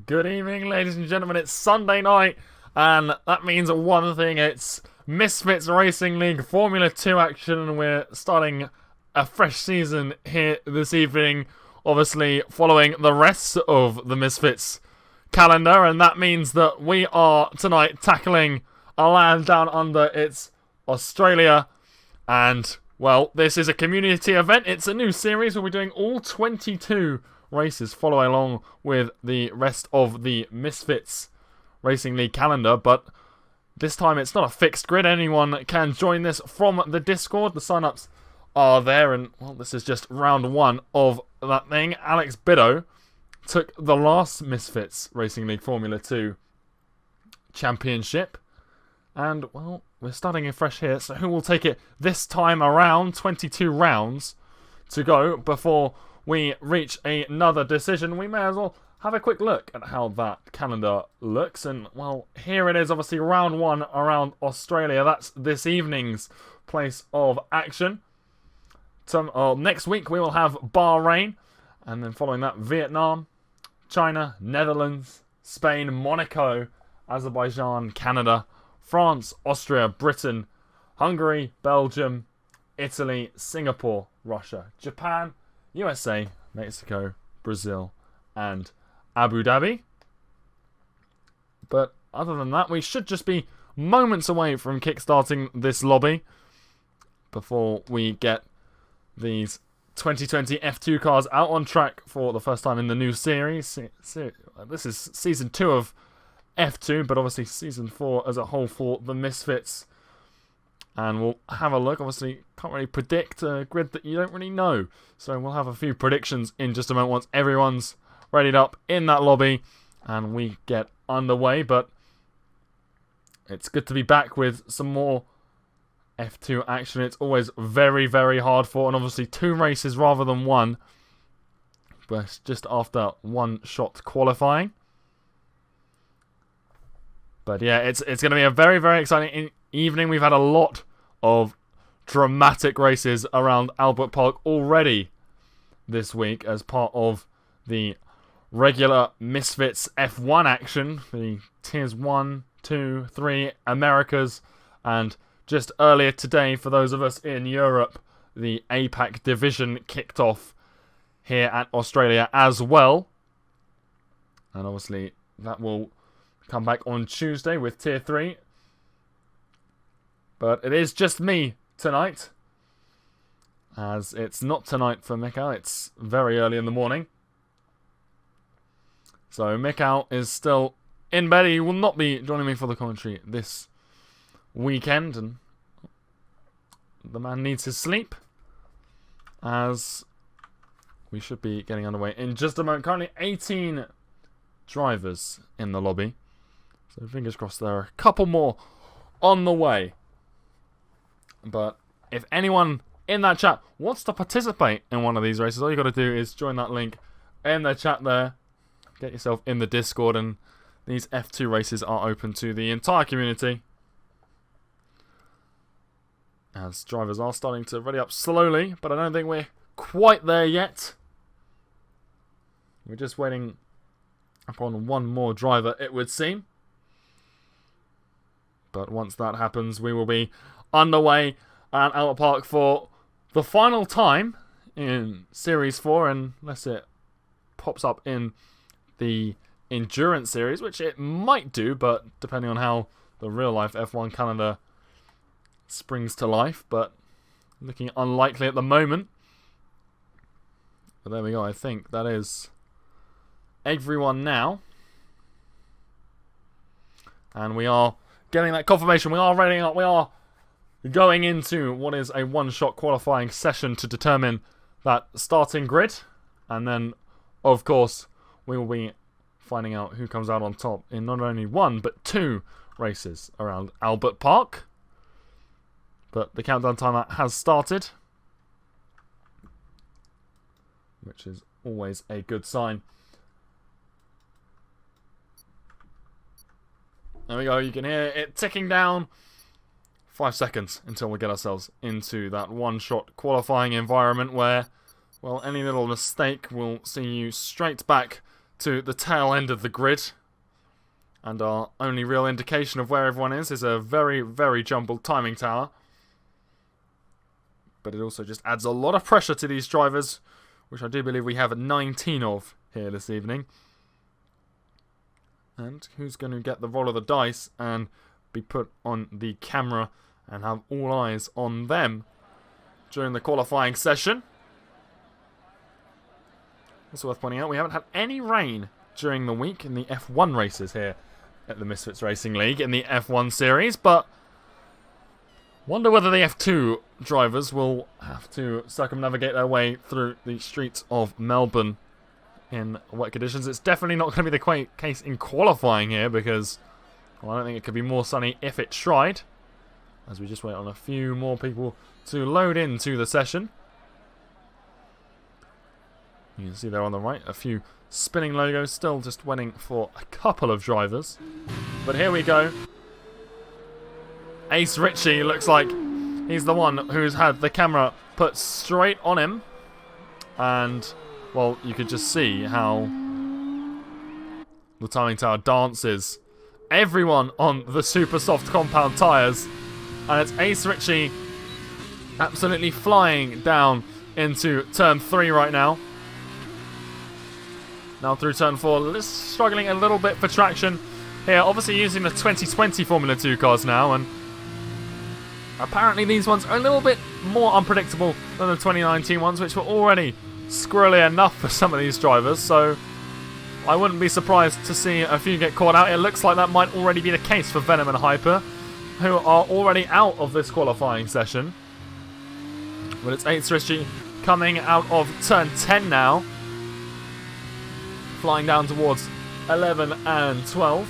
Good evening, ladies and gentlemen. It's Sunday night, and that means one thing. It's Misfits Racing League Formula 2 action, and we're starting a fresh season here this evening, obviously following the rest of the Misfits calendar, and that means that we are tonight tackling a land down under. It's Australia, and, well, this is a community event. It's a new series. We'll be doing all 22 races following along with the rest of the Misfits Racing League calendar, but this time it's not a fixed grid. Anyone can join this from the Discord. The sign-ups are there, and, well, this is just round one of that thing. Alex Biddo took the last Misfits Racing League Formula 2 championship, and, well, we're starting afresh here, so who will take it this time around? 22 rounds to go before we reach another decision. We may as well have a quick look at how that calendar looks. And, well, here it is, obviously, round one around Australia. That's this evening's place of action. Next week we will have Bahrain. And then following that, Vietnam, China, Netherlands, Spain, Monaco, Azerbaijan, Canada, France, Austria, Britain, Hungary, Belgium, Italy, Singapore, Russia, Japan, USA, Mexico, Brazil, and Abu Dhabi. But other than that, we should just be moments away from kickstarting this lobby before we get these 2020 F2 cars out on track for the first time in the new series. This is Season 2 of F2, but obviously Season 4 as a whole for the Misfits. And we'll have a look. Obviously, can't really predict a grid that you don't really know. So we'll have a few predictions in just a moment once everyone's readied up in that lobby and we get underway. But it's good to be back with some more F2 action. It's always very, very hard fought, and obviously 2 races rather than 1. But just after one-shot qualifying. But yeah, it's going to be a very, very exciting evening. We've had a lot of dramatic races around Albert Park already this week as part of the regular Misfits F1 action, the Tiers 1, 2, 3 Americas, and just earlier today, for those of us in Europe, the APAC division kicked off here at Australia as well. And obviously that will come back on Tuesday with Tier 3. But it is just me tonight, as it's not tonight for Mikhail, it's very early in the morning. So Mikhail is still in bed. He will not be joining me for the commentary this weekend, and the man needs his sleep, as we should be getting underway in just a moment. Currently 18 drivers in the lobby, so fingers crossed there are a couple more on the way. But if anyone in that chat wants to participate in one of these races, all you got to do is join that link in the chat there. Get yourself in the Discord, and these F2 races are open to the entire community. As drivers are starting to ready up slowly, but I don't think we're quite there yet. We're just waiting upon one more driver, it would seem. But once that happens, we will be underway at Albert Park for the final time in Series 4, unless it pops up in the Endurance Series, which it might do, but depending on how the real-life F1 calendar springs to life, but looking unlikely at the moment. But there we go, I think that is everyone now. And we are getting that confirmation, we are readying up, we are going into what is a one-shot qualifying session to determine that starting grid. And then, of course, we will be finding out who comes out on top in not only 1, but 2 races around Albert Park. But the countdown timer has started, which is always a good sign. There we go, you can hear it ticking down. 5 seconds until we get ourselves into that one-shot qualifying environment where, well, any little mistake will see you straight back to the tail end of the grid. And our only real indication of where everyone is a very, very jumbled timing tower. But it also just adds a lot of pressure to these drivers, which I do believe we have 19 of here this evening. And who's going to get the roll of the dice and be put on the camera and have all eyes on them during the qualifying session? Also worth pointing out, we haven't had any rain during the week in the F1 races here at the Misfits Racing League in the F1 series, but wonder whether the F2 drivers will have to circumnavigate their way through the streets of Melbourne in wet conditions. It's definitely not going to be the case in qualifying here because, well, I don't think it could be more sunny if it tried. As we just wait on a few more people to load into the session. You can see there on the right a few spinning logos, still just waiting for a couple of drivers. But here we go. Ace Ritchie looks like he's the one who's had the camera put straight on him. And, well, you could just see how the timing tower dances. Everyone on the super soft compound tyres. And it's Ace Ritchie absolutely flying down into turn 3 right now. Now through turn 4, struggling a little bit for traction here. Obviously using the 2020 Formula 2 cars now, and apparently these ones are a little bit more unpredictable than the 2019 ones, which were already squirrely enough for some of these drivers. So I wouldn't be surprised to see a few get caught out. It looks like that might already be the case for Venom and Hyper, who are already out of this qualifying session. But it's Ace Ritchie coming out of turn 10 now, flying down towards 11 and 12.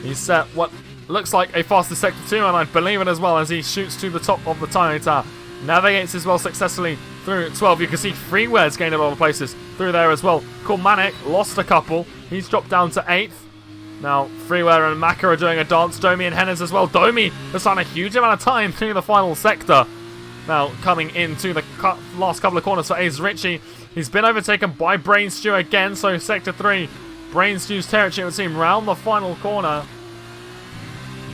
He's set what looks like a faster sector 2, and I believe it as well, as he shoots to the top of the timing tower. Navigates as well successfully through 12. You can see Freeware's gained a lot of places through there as well. Cormanic lost a couple. He's dropped down to 8th. Now Freeware and Maka are doing a dance. Domi and Hennes as well. Domi has done a huge amount of time through the final sector. Now coming into the last couple of corners for Ace Ritchie. He's been overtaken by Brain Stew again, so sector 3, Brain Stew's territory, it would seem, round the final corner.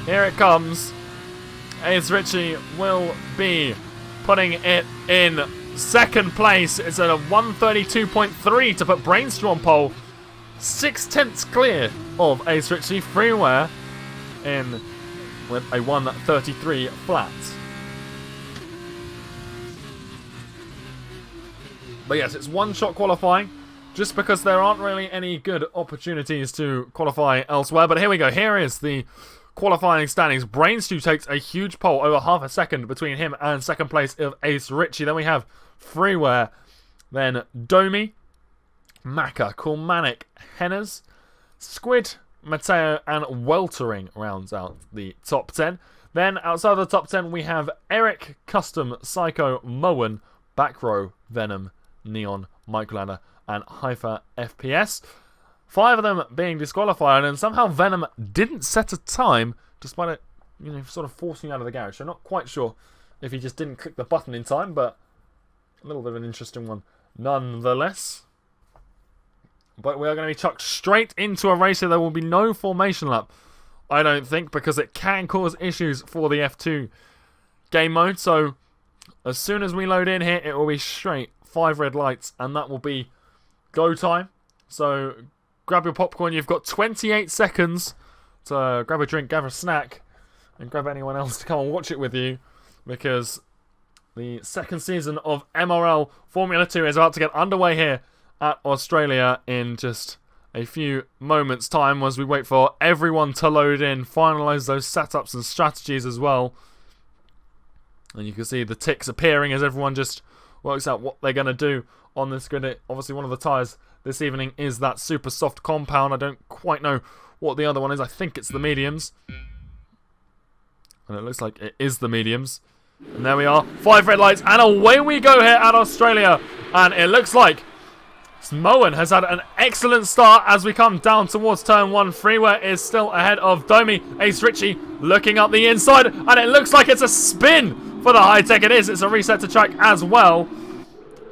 Here it comes. Ace Ritchie will be putting it in second place. It's at a 132.3 to put Brain Stew on pole. 6/10 clear of Ace Ritchie. Freeware in with a 133 flat. But yes, it's one-shot qualifying, just because there aren't really any good opportunities to qualify elsewhere. But here we go. Here is the qualifying standings. Brainstew takes a huge pole, over half a second between him and second place of Ace Ritchie. Then we have Freeware, then Domi, Maka, Cormanic, Hennes, Squid, Mateo, and Weltering rounds out the top 10. Then outside of the top 10, we have Eric, Custom, Psycho, Moen, Backrow, Venom, Neon, Microlander, and Hyper FPS. 5 of them being disqualified, and somehow Venom didn't set a time, despite it, sort of forcing out of the garage. So not quite sure if he just didn't click the button in time, but a little bit of an interesting one nonetheless. But we are going to be chucked straight into a race here. There will be no formation lap, I don't think, because it can cause issues for the F2 game mode. So as soon as we load in here, it will be straight 5 red lights, and that will be go time. So grab your popcorn. You've got 28 seconds to grab a drink, grab a snack, and grab anyone else to come and watch it with you, because the second season of MRL Formula 2 is about to get underway here at Australia in just a few moments' time, as we wait for everyone to load in, finalise those setups and strategies as well. And you can see the ticks appearing as everyone just works out what they're going to do on this grid. Obviously, one of the tyres this evening is that super soft compound. I don't quite know what the other one is. I think it's the mediums. And it looks like it is the mediums. And there we are. 5 red lights. And away we go here at Australia. And it looks like Moen has had an excellent start as we come down towards turn 1. Freeware is still ahead of Domi. Ace Ritchie looking up the inside. And it looks like it's a spin for the high tech. It is. It's a reset to track as well.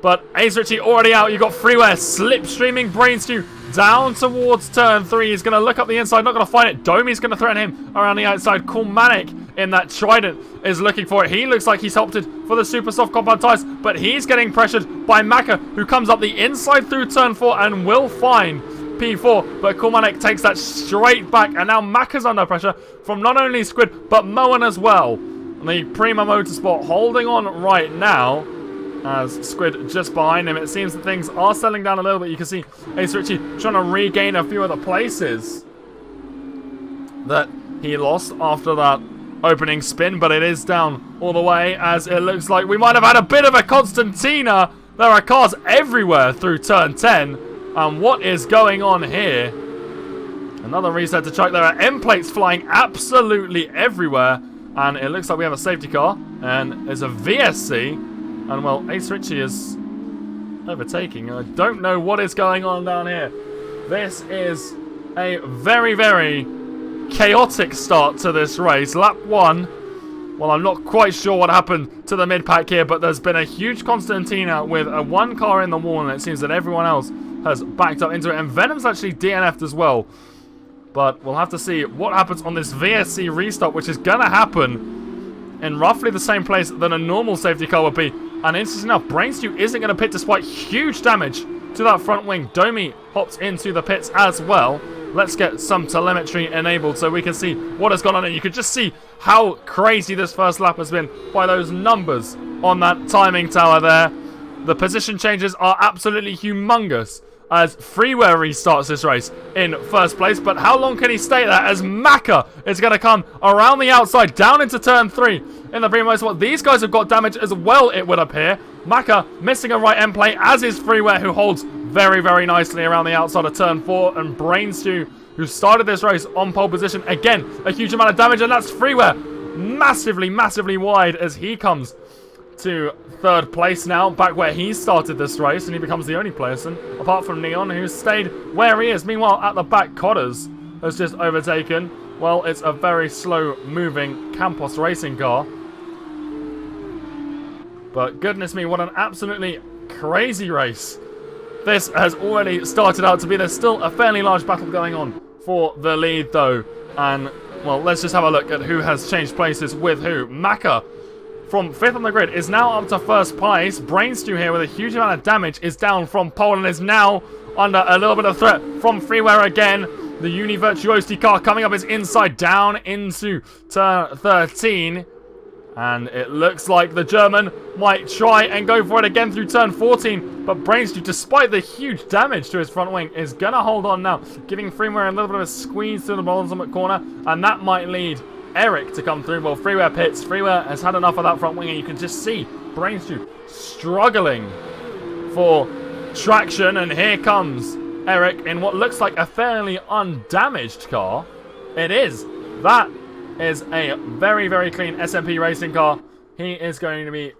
But Ace Richie already out. You've got Freeware slipstreaming Brainstew down towards turn 3. He's going to look up the inside, not going to find it. Domi's going to threaten him around the outside. Cool Manic in that Trident is looking for it. He looks like he's opted for the super soft compound tires, but he's getting pressured by Maka, who comes up the inside through turn 4 and will find P4, but Cool Manic takes that straight back, and now Maka's under pressure from not only Squid, but Moen as well. The Prima Motorsport holding on right now, as Squid just behind him. It seems that things are settling down a little bit. You can see Ace Richie trying to regain a few of the places that he lost after that opening spin, but it is down all the way, as it looks like we might have had a bit of a Constantina. There are cars everywhere through turn 10, and what is going on here? Another reset to check. There are M plates flying absolutely everywhere, and it looks like we have a safety car, and it's a VSC. And, well, Ace Richie is overtaking. I don't know what is going on down here. This is a very, very chaotic start to this race. Lap 1. Well, I'm not quite sure what happened to the mid-pack here, but there's been a huge Constantina with a one car in the wall, and it seems that everyone else has backed up into it. And Venom's actually DNF'd as well. But we'll have to see what happens on this VSC restart, which is going to happen in roughly the same place that a normal safety car would be. And interesting enough, Brainstew isn't going to pit despite huge damage to that front wing. Domi hops into the pits as well. Let's get some telemetry enabled so we can see what has gone on. And you can just see how crazy this first lap has been by those numbers on that timing tower there. The position changes are absolutely humongous as Freeware restarts this race in first place. But how long can he stay there as Maka is going to come around the outside down into turn 3 in the Prima Motorsport. These guys have got damage as well, it would appear. Maka missing a right end plate, as is Freeware, who holds very, very nicely around the outside of turn 4. And Brainstew, who started this race on pole position. Again, a huge amount of damage, and that's Freeware massively, massively wide as he comes to third place now, back where he started this race, and he becomes the only person, apart from Neon, who stayed where he is. Meanwhile, at the back, Cotters has just overtaken. Well, it's a very slow-moving Campos racing car. But goodness me, what an absolutely crazy race this has already started out to be. There's still a fairly large battle going on for the lead, though. And, well, let's just have a look at who has changed places with who. Maka, from 5th on the grid, is now up to first place. Brainstew here with a huge amount of damage is down from pole and is now under a little bit of threat from Freeware again. The Uni Virtuosity car coming up is inside down into turn 13. And it looks like the German might try and go for it again through turn 14. But Brainstew, despite the huge damage to his front wing, is going to hold on now, giving Freeware a little bit of a squeeze through the bottom corner. And that might lead Eric to come through. Well, Freeware pits. Freeware has had enough of that front wing, and you can just see Brainstew struggling for traction. And here comes Eric in what looks like a fairly undamaged car. It is. That is a very, very clean SMP racing car. He is going to be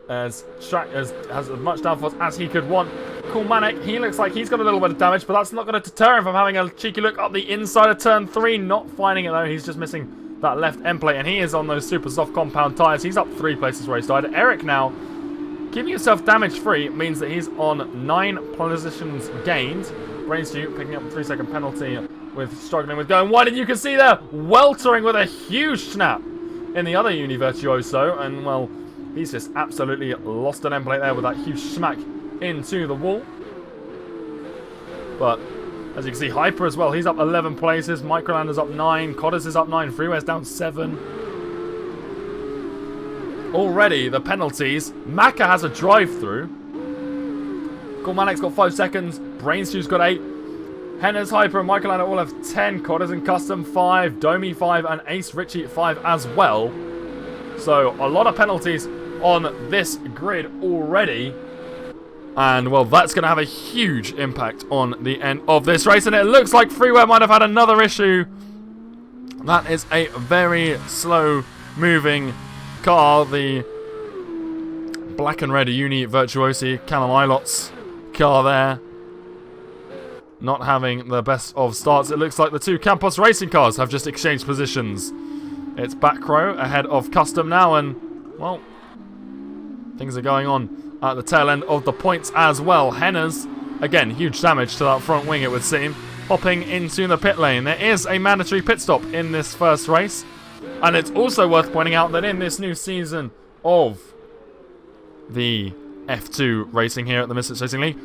as has as much downforce as he could want. Cool Manic, he looks like he's got a little bit of damage, but that's not going to deter him from having a cheeky look up the inside of turn 3. Not finding it though. He's just missing that left end plate, and he is on those super soft compound tires. He's up 3 places race side. Eric now, keeping himself damage free means that he's on 9 positions gained. Brainstew picking up a 3-second penalty with struggling with going wide, and you can see there weltering with a huge snap in the other Uni Virtuoso, and well, he's just absolutely lost an end plate there with that huge smack into the wall. But as you can see, Hyper as well, he's up 11 places. Microlander's up 9, Cotters is up 9, Freeware's down 7. Already the penalties. Maka has a drive-through. Gormanic's got 5 seconds. Brainstew's got 8. Henner's, Hyper, and Microlander all have 10. Cotters and Custom 5. Domi 5, and Ace Richie 5 as well. So a lot of penalties on this grid already. And, well, that's going to have a huge impact on the end of this race. And it looks like Freeware might have had another issue. That is a very slow-moving car. The black and red Uni Virtuosi Callum Ilots car there. Not having the best of starts. It looks like the 2 Campos racing cars have just exchanged positions. It's back row ahead of Custom now. And, well, things are going on at the tail end of the points as well. Henners, again, huge damage to that front wing, it would seem, hopping into the pit lane. There is a mandatory pit stop in this first race, and it's also worth pointing out that in this new season of the F2 racing here at the Misfits Racing League,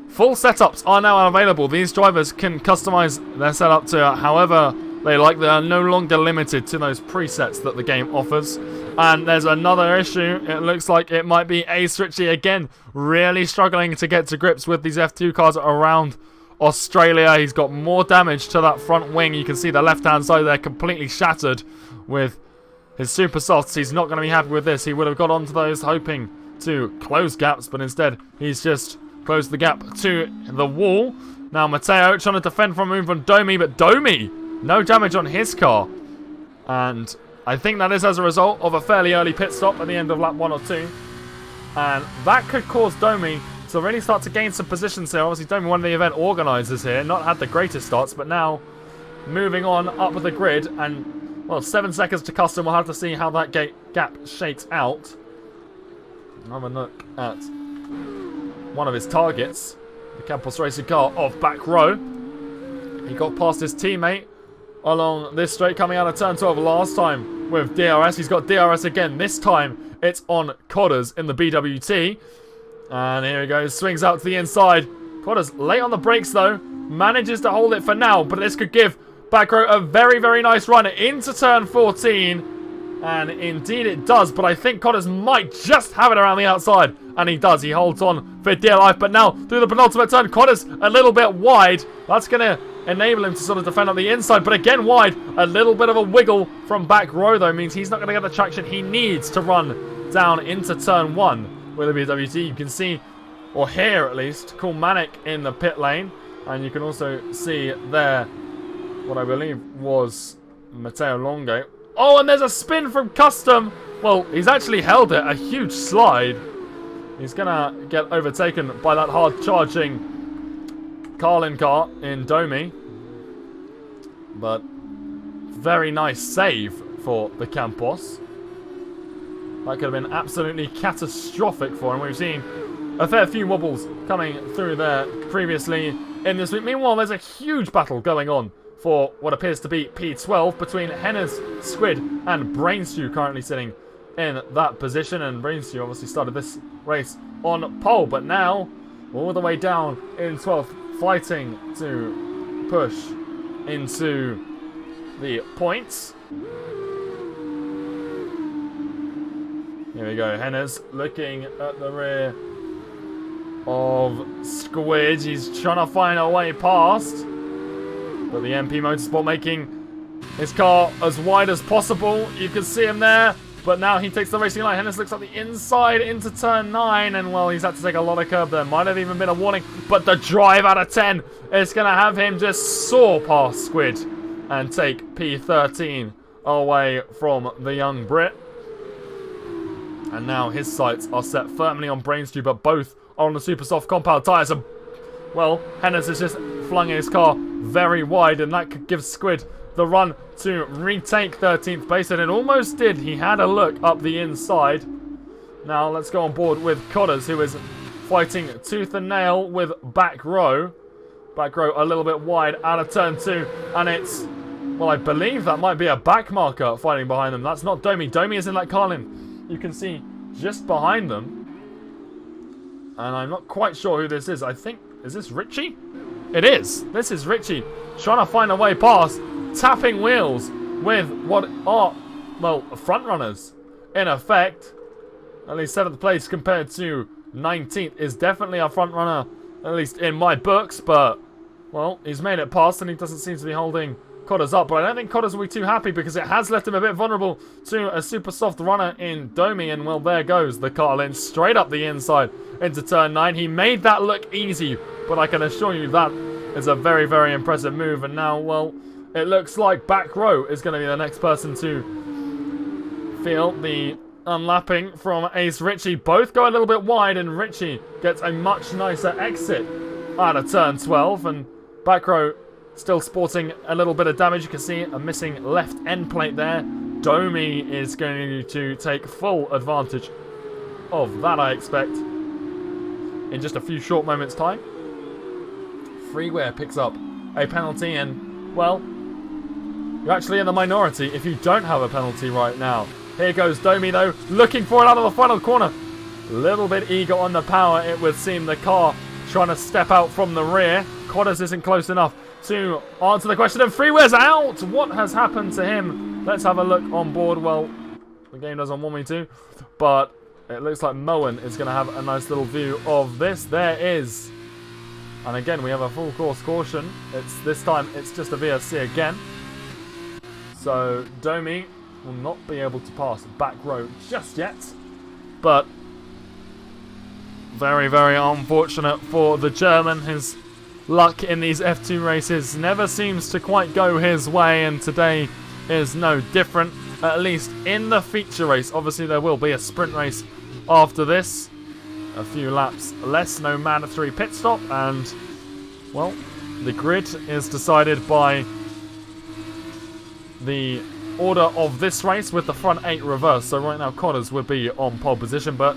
full setups are now available. These drivers can customize their setup to however they like. They are no longer limited to those presets that the game offers. And there's another issue. It looks like it might be Ace Ritchie again, really struggling to get to grips with these F2 cars around Australia. He's got more damage to that front wing. You can see the left-hand side there completely shattered with his super softs. He's not going to be happy with this. He would have got onto those hoping to close gaps, but instead he's just closed the gap to the wall. Now Matteo trying to defend from a move on Domi, but Domi, no damage on his car. And I think that is as a result of a fairly early pit stop at the end of lap 1 or 2. And that could cause Domi to really start to gain some positions here. Obviously Domi, one of the event organisers here, not had the greatest starts, but now moving on up the grid. And, well, 7 seconds to custom. We'll have to see how that gap shakes out. Have a look at one of his targets, the Campos Racing car off back row. He got past his teammate along this straight coming out of turn 12 last time with DRS. He's got DRS again. This time it's on Codders in the BWT. And here he goes. Swings out to the inside. Codders late on the brakes though. Manages to hold it for now. But this could give back row a very, very nice run into turn 14. And indeed it does, but I think Codders might just have it around the outside. And he does. He holds on for dear life. But now, through the penultimate turn, Codders a little bit wide. That's going to enable him to sort of defend on the inside. But again, wide. A little bit of a wiggle from back row, though, means he's not going to get the traction he needs to run down into turn 1 with a BWT. You can see, or hear at least, Cool Manic in the pit lane. And you can also see there what I believe was Matteo Longo. Oh, and there's a spin from Custom. Well, he's actually held it. A huge slide. He's going to get overtaken by that hard-charging Carlin car in Domi. But very nice save for the Campos. That could have been absolutely catastrophic for him. We've seen a fair few wobbles coming through there previously in this week. Meanwhile, there's a huge battle going on for what appears to be P12 between Henners, Squid, and Brainstew currently sitting in that position. And Brainstew obviously started this race on pole, but now all the way down in 12th, fighting to push into the points. Here we go, Henners looking at the rear of Squid. He's trying to find a way past. But the MP Motorsport making his car as wide as possible. You can see him there. But now he takes the racing line. Henners looks like the inside into turn 9. And, well, he's had to take a lot of curb there. Might have even been a warning. But the drive out of 10 is going to have him just soar past Squid and take P13 away from the young Brit. And now his sights are set firmly on Brainstew, but both are on the super soft compound tyres. And, well, Henners has just flung his car very wide, and that could give Squid the run to retake 13th place, and it almost did. He had a look up the inside. Now let's go on board with Codders, who is fighting tooth and nail with back row. Back row a little bit wide out of turn 2, and it's, well, I believe that might be a back marker fighting behind them. That's not Domi. Domi is in that Carlin. You can see just behind them. And I'm not quite sure who this is. I think, is this Ritchie? It is. This is Ritchie trying to find a way past, tapping wheels with what are, well, front runners in effect. At least 7th place compared to 19th is definitely a front runner, at least in my books. But, well, he's made it past and he doesn't seem to be holding Codders up. But I don't think Codders will be too happy because it has left him a bit vulnerable to a super soft runner in Domi. And, well, there goes the Carlin straight up the inside into turn 9. He made that look easy, but I can assure you that is a very, very impressive move. And now, well, it looks like back row is going to be the next person to feel the unlapping from Ace Ritchie. Both go a little bit wide, and Ritchie gets a much nicer exit out of turn 12. And back row still sporting a little bit of damage. You can see a missing left end plate there. Domi is going to take full advantage of that, I expect. in just a few short moments' time. Freeware picks up a penalty, and, well, you're actually in the minority if you don't have a penalty right now. Here goes Domi, though, looking for it out of the final corner. A little bit eager on the power, it would seem. The car trying to step out from the rear. Connors isn't close enough to answer the question, and Freeware's out! What has happened to him? Let's have a look on board. Well, the game doesn't want me to, but it looks like Moen is going to have a nice little view of this. There is. And again, we have a full course caution. This time, it's just a VSC again. So, Domi will not be able to pass back row just yet. But very, very unfortunate for the German. His luck in these F2 races never seems to quite go his way, and today is no different, at least in the feature race. Obviously, there will be a sprint race after this. A few laps less, no mandatory pit stop, and, well, the grid is decided by the order of this race with the front 8 reversed. So right now, Connors would be on pole position, but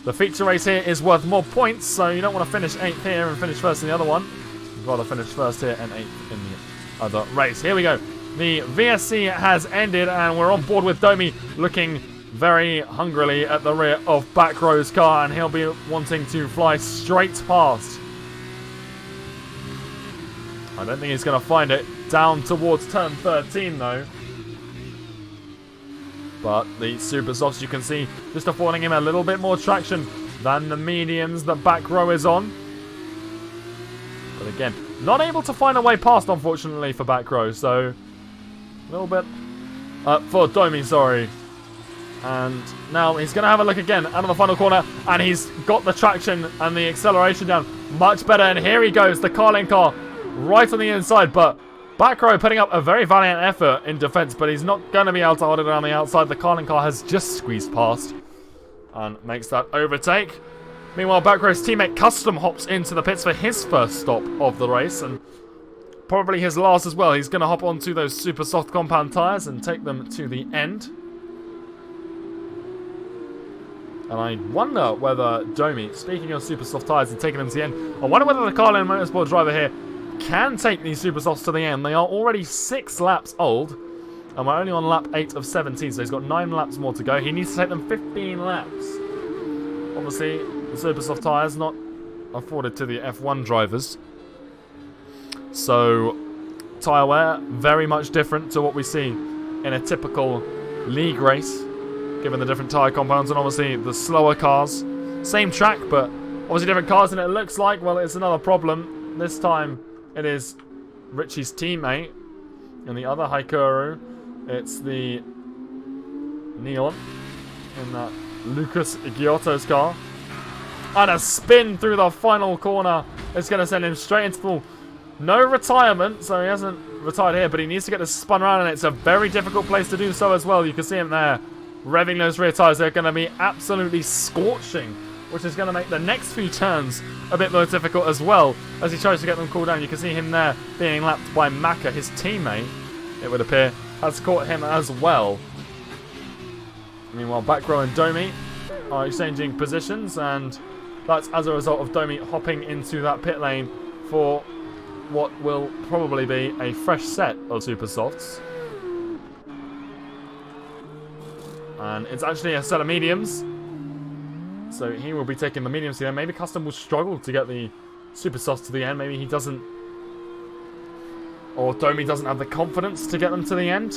the feature race here is worth more points, so you don't want to finish 8th here and finish first in the other one. You'd rather finish first here and 8th in the other race. Here we go. The VSC has ended, and we're on board with Domi looking very hungrily at the rear of Backrow's car, and he'll be wanting to fly straight past. I don't think he's going to find it down towards turn 13, though. But the super softs, you can see, just affording him a little bit more traction than the mediums that Backrow is on. But again, not able to find a way past, unfortunately, for Backrow. So, a little bit for Domi, sorry. And now he's going to have a look again out of the final corner, and he's got the traction and the acceleration down much better. And here he goes, the Carlin car right on the inside, but Backrow putting up a very valiant effort in defense, but he's not going to be able to hold it on the outside. The Carlin car has just squeezed past and makes that overtake. Meanwhile, Backrow's teammate Custom hops into the pits for his first stop of the race, and probably his last as well. He's going to hop onto those super soft compound tyres and take them to the end. And I wonder whether Domi, speaking of super soft tyres and taking them to the end, I wonder whether the Carlin Motorsport driver here can take these super softs to the end. They are already 6 laps old, and we're only on lap 8 of 17, so he's got 9 laps more to go. He needs to take them 15 laps. Obviously, the super soft tyres not afforded to the F1 drivers. So, tyre wear, very much different to what we see in a typical league race, given the different tyre compounds, and obviously the slower cars. Same track, but obviously different cars, and it looks like, well, it's another problem. This time, it is Richie's teammate, and the other Haikuru, it's the Neon in that Lucas Giotto's car. And a spin through the final corner is going to send him straight into the wall. No retirement, so he hasn't retired here, but he needs to get this spun around, and it's a very difficult place to do so as well. You can see him there, revving those rear tyres. They're going to be absolutely scorching, which is going to make the next few turns a bit more difficult as well, as he tries to get them cooled down. You can see him there being lapped by Maka, his teammate, it would appear, has caught him as well. Meanwhile, Backrow and Domi are exchanging positions, and that's as a result of Domi hopping into that pit lane for what will probably be a fresh set of super softs. And it's actually a set of mediums, so he will be taking the mediums here. Maybe Custom will struggle to get the super softs to the end. Maybe he doesn't, or Domi doesn't have the confidence to get them to the end.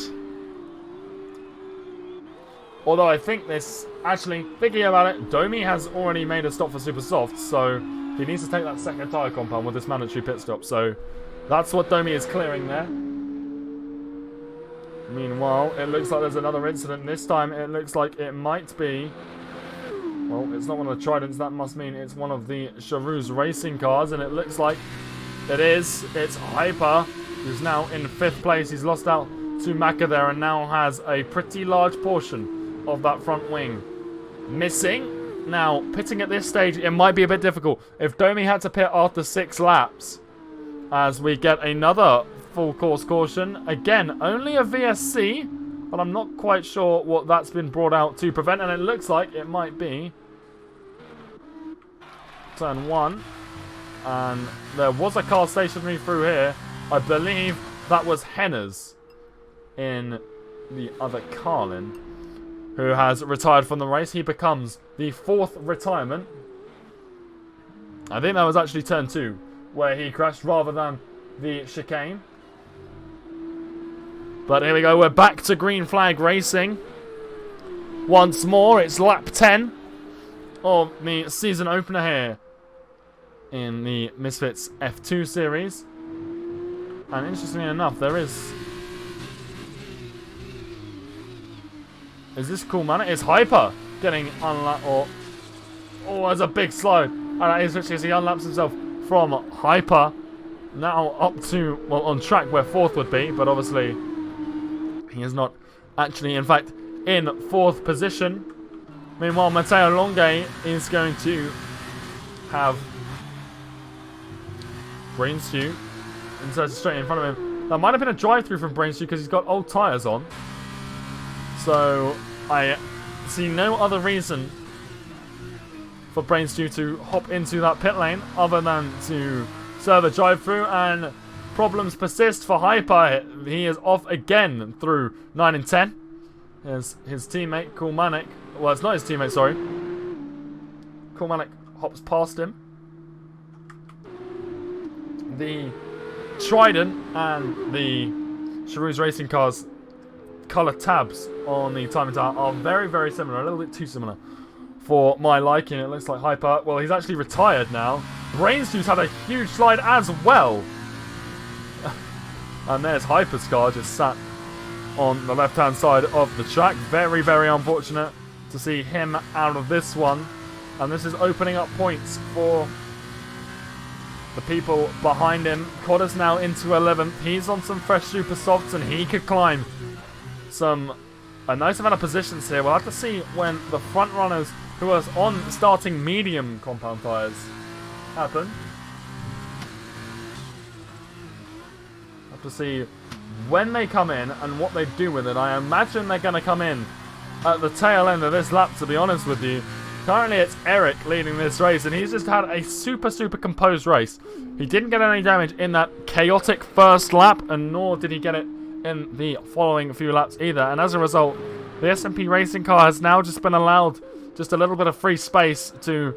Although I think this, actually, thinking about it, Domi has already made a stop for super softs, so he needs to take that second tyre compound with this mandatory pit stop. So that's what Domi is clearing there. Meanwhile, it looks like there's another incident. This time, it looks like it might be, well, it's not one of the Tridents. That must mean it's one of the Charoux racing cars, and it looks like it is. It's Hyper, who's now in 5th place. He's lost out to Maka there, and now has a pretty large portion of that front wing missing. Now, pitting at this stage, it might be a bit difficult. If Domi had to pit after 6 laps, as we get another full course caution, again, only a VSC, but I'm not quite sure what that's been brought out to prevent, and it looks like it might be turn 1. And there was a car stationary through here. I believe that was Henner's in the other Carlin, who has retired from the race. He becomes the 4th retirement. I think that was actually turn 2, where he crashed rather than the chicane. But here we go, we're back to green flag racing. Once more, it's lap 10 of the season opener here in the Misfits F2 series. And interestingly enough, there is... Is this cool, man? It's Hyper getting unlapped. Oh, there's a big slide. And that is literally as he unlaps himself from Hyper. Now up to, well, on track where 4th would be. But obviously, he is not actually, in fact, in 4th position. Meanwhile, Matteo Longe is going to have Brainstew inserted straight in front of him. That might have been a drive-through from Brainstew because he's got old tyres on. So, I see no other reason for Brainstew to hop into that pit lane other than to serve a drive-through, and problems persist for Hyper. He is off again through 9 and 10. His teammate, Kulmanek. Well, it's not his teammate, sorry. Kulmanek hops past him. The Trident and the Charouz Racing Cars colour tabs on the timing tower are very, very similar. A little bit too similar for my liking. It looks like Hyper. Well, he's actually retired now. Brainstew's had a huge slide as well. And there's Hyper's car just sat on the left-hand side of the track. Very, very unfortunate to see him out of this one. And this is opening up points for the people behind him. Cotter's now into 11th. He's on some fresh super softs and he could climb a nice amount of positions here. We'll have to see when the front runners who are on starting medium compound tyres happen. Have to see when they come in and what they do with it. I imagine they're going to come in at the tail end of this lap, to be honest with you. Currently it's Eric leading this race, and he's just had a super, super composed race. He didn't get any damage in that chaotic first lap, and nor did he get it in the following few laps either. And as a result, the SMP racing car has now just been allowed just a little bit of free space to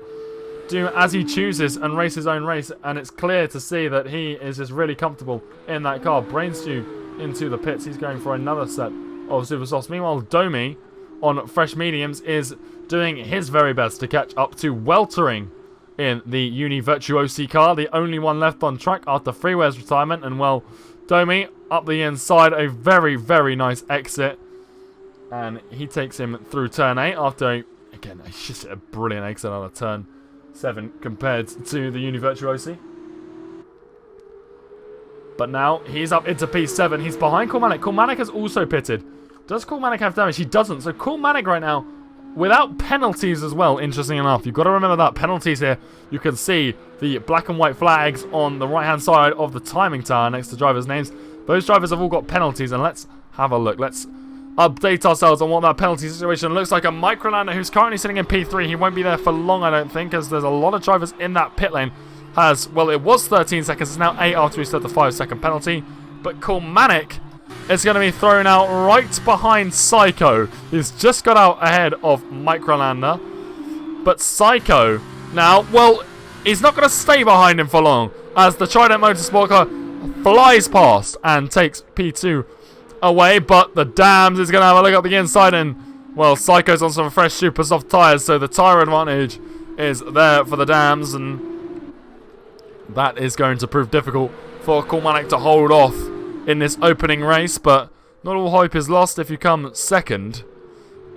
do as he chooses and race his own race. And it's clear to see that he is just really comfortable in that car. Brainstew into the pits. He's going for another set of super softs. Meanwhile, Domi on fresh mediums is doing his very best to catch up to weltering in the Uni Virtuosi car, the only one left on track after Freeware's retirement. And well, Domi up the inside, a very, very nice exit, and he takes him through turn 8 after again just a brilliant exit on a turn 7 compared to the Uni Virtuosi. But now he's up into P7. He's behind Kulmanek. Kulmanek has also pitted. Does Kulmanek have damage? He doesn't. So Kulmanek right now, without penalties as well, interesting enough. You've got to remember that. Penalties here, you can see the black and white flags on the right-hand side of the timing tower next to drivers' names. Those drivers have all got penalties, and let's have a look. Let's update ourselves on what that penalty situation looks like. A Microlander who's currently sitting in P3. He won't be there for long, I don't think, as there's a lot of drivers in that pit lane. Well, it was 13 seconds. It's now 8 after he set the 5-second penalty. But Kulmanek is going to be thrown out right behind Psycho. He's just got out ahead of Microlander. But Psycho now, well, he's not going to stay behind him for long, as the Trident Motorsport car flies past and takes P2 away. But the Dams is going to have a look up the inside, and, well, Psycho's on some fresh super soft tyres, so the tyre advantage is there for the Dams, and that is going to prove difficult for Kulmanek to hold off in this opening race. But not all hope is lost. If you come second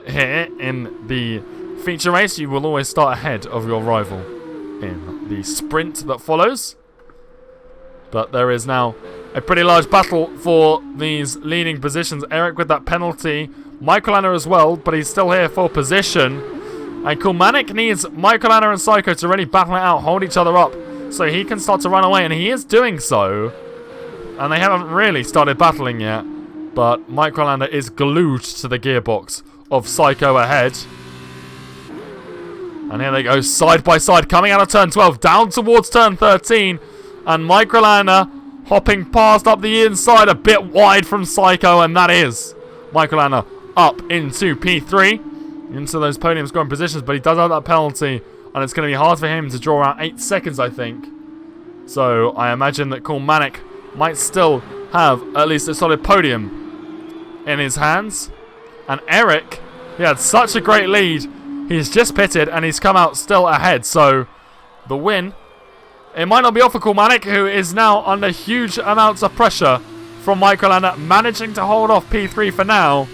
here in the feature race, you will always start ahead of your rival in the sprint that follows. But there is now a pretty large battle for these leading positions. Eric with that penalty, Microlander as well, but he's still here for position. And Kulmanek needs Microlander and Psycho to really battle it out, hold each other up, so he can start to run away, and he is doing so. And they haven't really started battling yet, but Microlander is glued to the gearbox of Psycho ahead. And here they go, side by side, coming out of turn 12, down towards turn 13. And Microlander hopping past up the inside, a bit wide from Psycho, and that is Microlander up into P3, into those podium scoring positions, but he does have that penalty, and it's going to be hard for him to draw out 8 seconds, I think. So I imagine that Cool Manic might still have at least a solid podium in his hands. And Eric, he had such a great lead. He's just pitted and he's come out still ahead. So the win, it might not be off for Cool Manic, who is now under huge amounts of pressure from Microlander, managing to hold off P3 for now.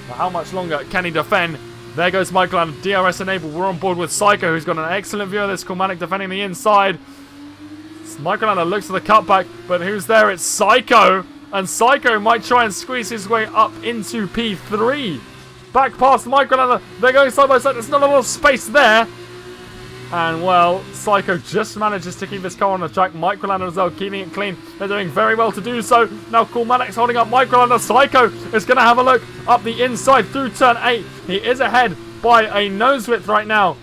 But how much longer can he defend? There goes Microlander, DRS enabled. We're on board with Psycho, who's got an excellent view of this. Cool Manic defending the inside. Microlander looks for the cutback, but who's there? It's Psycho. And Psycho might try and squeeze his way up into P3. Back past Microlander. They're going side by side. There's not a lot of space there. And, well, Psycho just manages to keep this car on the track. Microlander as well, keeping it clean. They're doing very well to do so. Now Cool Manic's holding up Microlander. Psycho is going to have a look up the inside through turn 8. He is ahead by a nose width right now.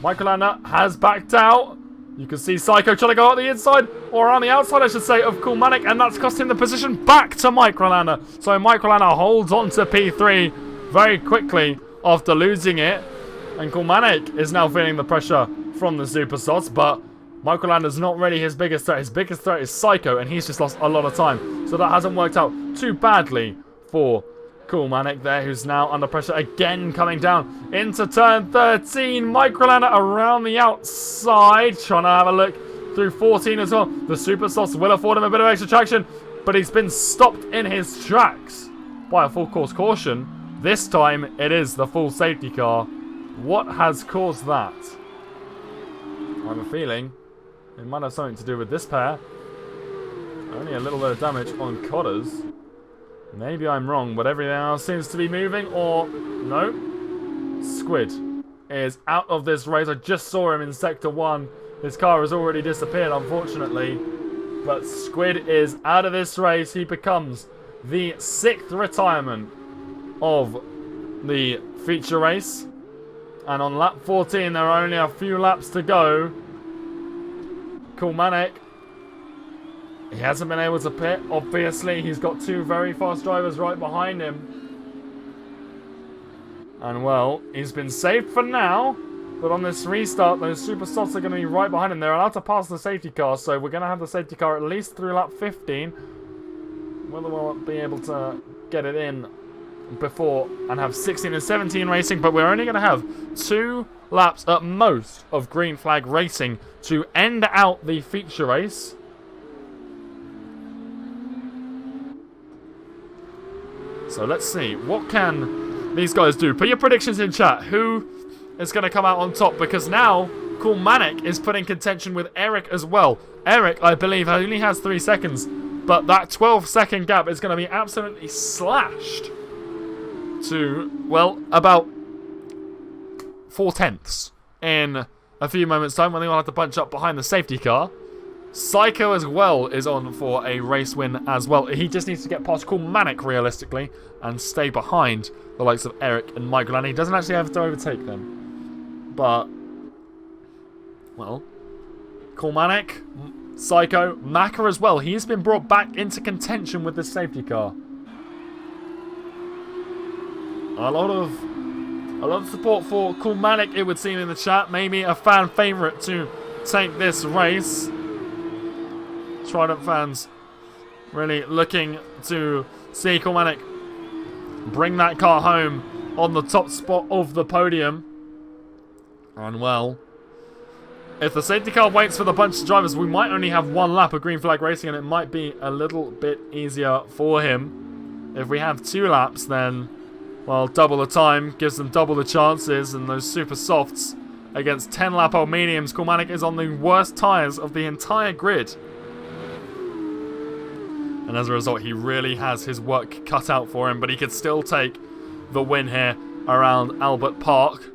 Microlander has backed out. You can see Psycho trying to go out the inside, or on the outside, I should say, of Cool Manic, and that's cost him the position back to Microlander. So Microlander holds on to P3 very quickly after losing it. And Cool Manic is now feeling the pressure from the Super Sots, but Microlander's not really his biggest threat. His biggest threat is Psycho, and he's just lost a lot of time. So that hasn't worked out too badly for Cool Manic there, who's now under pressure again, coming down into turn 13. Microlander around the outside, trying to have a look through 14 as well. The Super Sots will afford him a bit of extra traction, but he's been stopped in his tracks by a full course caution. This time, it is the full safety car. What has caused that? I have a feeling it might have something to do with this pair. Only a little bit of damage on Cotter's. Maybe I'm wrong, but everything else seems to be moving, or no. Squid is out of this race. I just saw him in Sector 1. His car has already disappeared, unfortunately. But Squid is out of this race. He becomes the 6th retirement of the feature race. And on lap 14, there are only a few laps to go. Cool Manic, he hasn't been able to pit, obviously. He's got 2 very fast drivers right behind him. And, well, he's been saved for now. But on this restart, those Super Sots are going to be right behind him. They're allowed to pass the safety car, so we're going to have the safety car at least through lap 15. Whether we'll be able to get it in before and have 16 and 17 racing, but we're only going to have 2 laps at most of green flag racing to end out the feature race. So let's see, what can these guys do? Put your predictions in chat. Who is going to come out on top? Because now Cool Manic is putting contention with Eric as well. Eric, I believe, only has 3 seconds, but that 12-second gap is going to be absolutely slashed to, well, about 4/10 in a few moments' time when they will have to bunch up behind the safety car. Psycho as well is on for a race win as well. He just needs to get past Cool Manic realistically and stay behind the likes of Eric and Michael, and he doesn't actually have to overtake them. But, well, Cool Manic, Psycho, Maka as well. He's been brought back into contention with this safety car. A lot of support for Cool Manic, it would seem, in the chat. Maybe a fan favourite to take this race. Trident fans really looking to see Cool Manic bring that car home on the top spot of the podium. And, well, if the safety car waits for the bunch of drivers, we might only have 1 lap of green flag racing, and it might be a little bit easier for him. If we have 2 laps, then, well, double the time, gives them double the chances, and those super softs against 10-lap old mediums. Cool Manic is on the worst tyres of the entire grid. And as a result, he really has his work cut out for him, but he could still take the win here around Albert Park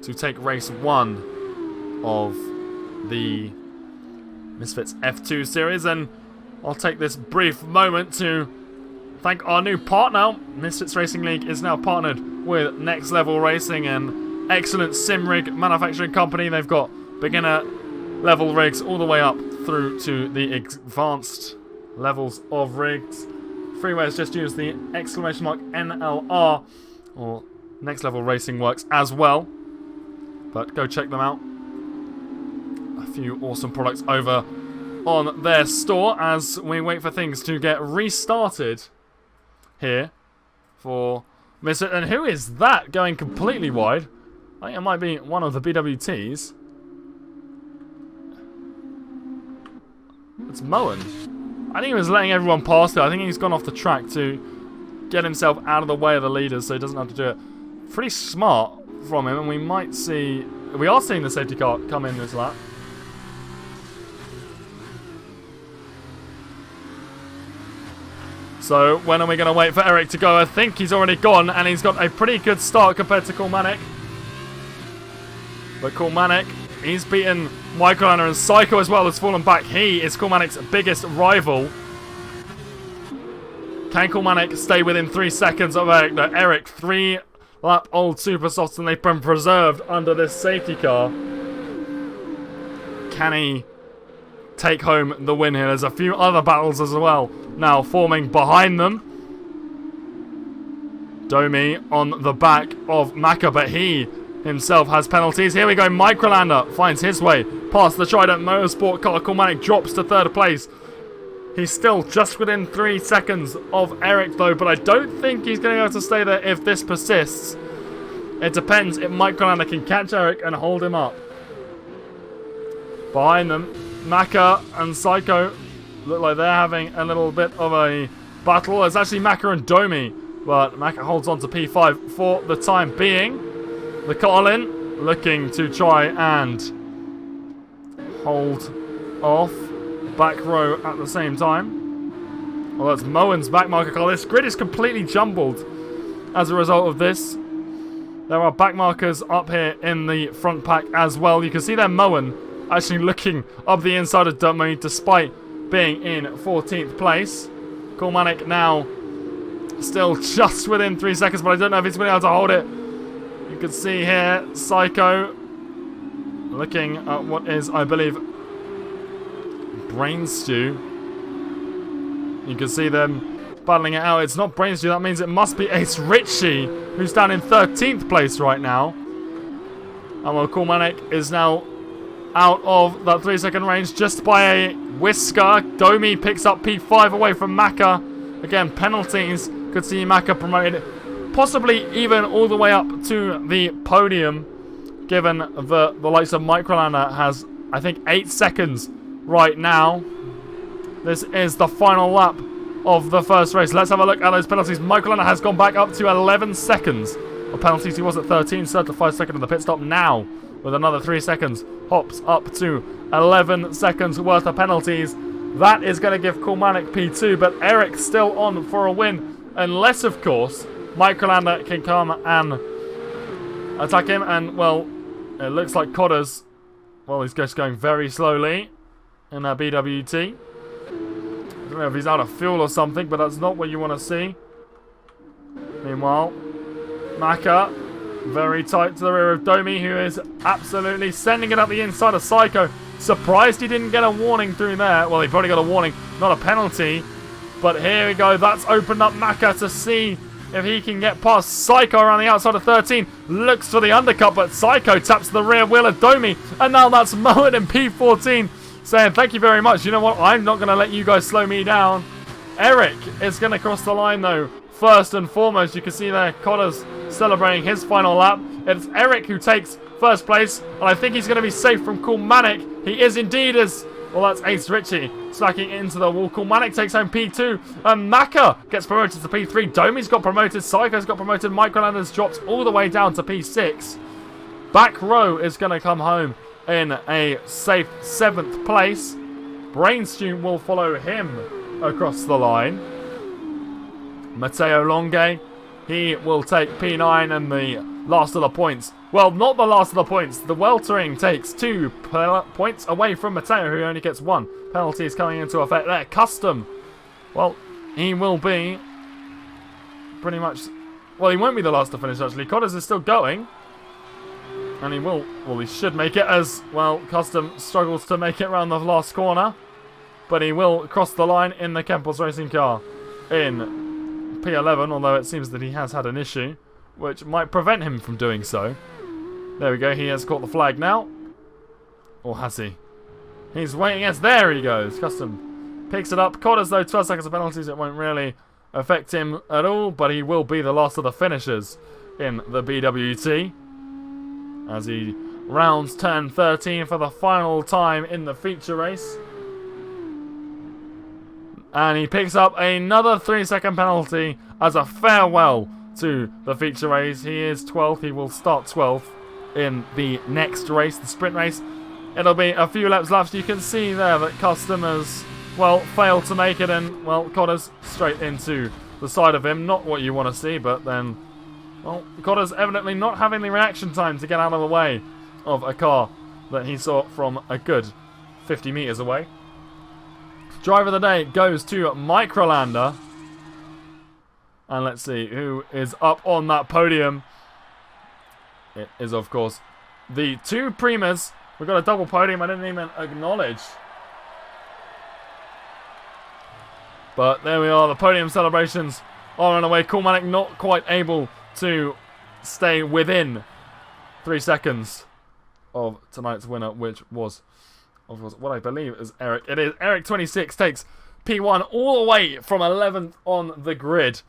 to take race 1 of the Misfits F2 series. And I'll take this brief moment to thank our new partner. Misfits Racing League is now partnered with Next Level Racing, and excellent sim rig manufacturing company. They've got beginner level rigs all the way up through to the advanced levels of rigs. Freewares just use the exclamation mark NLR, or Next Level Racing Works as well. But go check them out. A few awesome products over on their store as we wait for things to get restarted here for Misfits. And who is that going completely wide? I think it might be one of the BWTs. It's Moen. I think he was letting everyone pass there. I think he's gone off the track to get himself out of the way of the leaders so he doesn't have to do it. Pretty smart from him, and we might see... We are seeing the safety car come in this lap. So, when are we going to wait for Eric to go? I think he's already gone, and he's got a pretty good start compared to Kulmanek. But Kulmanek, he's beaten Michael and Psycho as well has fallen back. He is Kulmanek's biggest rival. Can Kulmanek stay within 3 seconds of Eric? No, Eric, 3-lap-old super softs, and they've been preserved under this safety car. Can he take home the win here? There's a few other battles as well now forming behind them. Domi on the back of Maka, but he himself has penalties. Here we go. Microlander finds his way past the Trident Motorsport car. Kulmanek drops to 3rd place. He's still just within 3 seconds of Eric though, but I don't think he's going to be able to stay there if this persists. It depends if Microlander can catch Eric and hold him up. Behind them, Maka and Psycho look like they're having a little bit of a battle. It's actually Maka and Domi, but Maka holds on to P5 for the time being. The Colin looking to try and hold off back row at the same time. Well, that's Moen's back marker car. This grid is completely jumbled as a result of this. There are back markers up here in the front pack as well. You can see there Moen actually looking up the inside of Domi despite being in 14th place. Kulmanek now still just within 3 seconds, but I don't know if he's going to be able to hold it. You can see here Psycho looking at what is, I believe, Brain Stew. You can see them battling it out. It's not Brain Stew, that means it must be Ace Ritchie, who's down in 13th place right now. And while Kulmanek is now out of that 3 second range just by a whisker. Domi picks up P5 away from Maka. Again, penalties could see Maka promoted, possibly even all the way up to the podium, given the likes of Microlander has, I think, 8 seconds right now. This is the final lap of the first race. Let's have a look at those penalties. Microlander has gone back up to 11 seconds of penalties. He was at 13, certified second in the pit stop. Now, with another 3 seconds, hops up to 11 seconds worth of penalties. That is going to give Kulmanek P2, but Eric still on for a win, unless, of course, Microlander can come and attack him. And, well, it looks like Codder's, well, he's just going very slowly in that BWT. I don't know if he's out of fuel or something, but that's not what you want to see. Meanwhile, Maka very tight to the rear of Domi, who is absolutely sending it up the inside of Psycho. Surprised he didn't get a warning through there. Well, he probably got a warning, not a penalty. But here we go. That's opened up Maka to see if he can get past Psycho around the outside of 13. Looks for the undercut, but Psycho taps the rear wheel of Domi. And now that's Moen in P14 saying, thank you very much. You know what? I'm not going to let you guys slow me down. Eric is going to cross the line, though. First and foremost, you can see there Codder's celebrating his final lap. It's Eric who takes first place, and I think he's going to be safe from Kulmanek. He is indeed, as well. That's Ace Ritchie smacking into the wall. Kulmanek takes home P2, and Maka gets promoted to P3. Domi's got promoted, Psycho's got promoted, Microlander's drops all the way down to P6. Back row is going to come home in a safe 7th place. Brainstew will follow him across the line. Matteo Longe, he will take P9 and the last of the points. Well, not the last of the points. The weltering takes 2 points away from Matteo, who only gets 1. Penalty is coming into effect there. Custom, well, he will be pretty much... Well, he won't be the last to finish, actually. Codders is still going. And he will, well, he should make it as, well, Custom struggles to make it around the last corner. But he will cross the line in the Kempos racing car in P11, although it seems that he has had an issue, which might prevent him from doing so. There we go, he has caught the flag now. Or has he? He's waiting, yes, there he goes. Custom picks it up. Codders, though, 12 seconds of penalties, it won't really affect him at all, but he will be the last of the finishers in the BWT. As he rounds turn 13 for the final time in the feature race. And he picks up another 3-second penalty as a farewell to the feature race. He is 12th. He will start 12th in the next race, the sprint race. It'll be a few laps left. You can see there that customers, well, failed to make it, and, well, Codders straight into the side of him. Not what you want to see, but then, well, Codders evidently not having the reaction time to get out of the way of a car that he saw from a good 50 metres away. Driver of the day goes to Microlander. And let's see who is up on that podium. It is, of course, the two Primas. We've got a double podium I didn't even acknowledge. But there we are, the podium celebrations are on the way. Coolmanic not quite able to stay within 3 seconds of tonight's winner, which was, of course, what I believe is Eric. It is Eric 26 takes P1 all the way from 11th on the grid.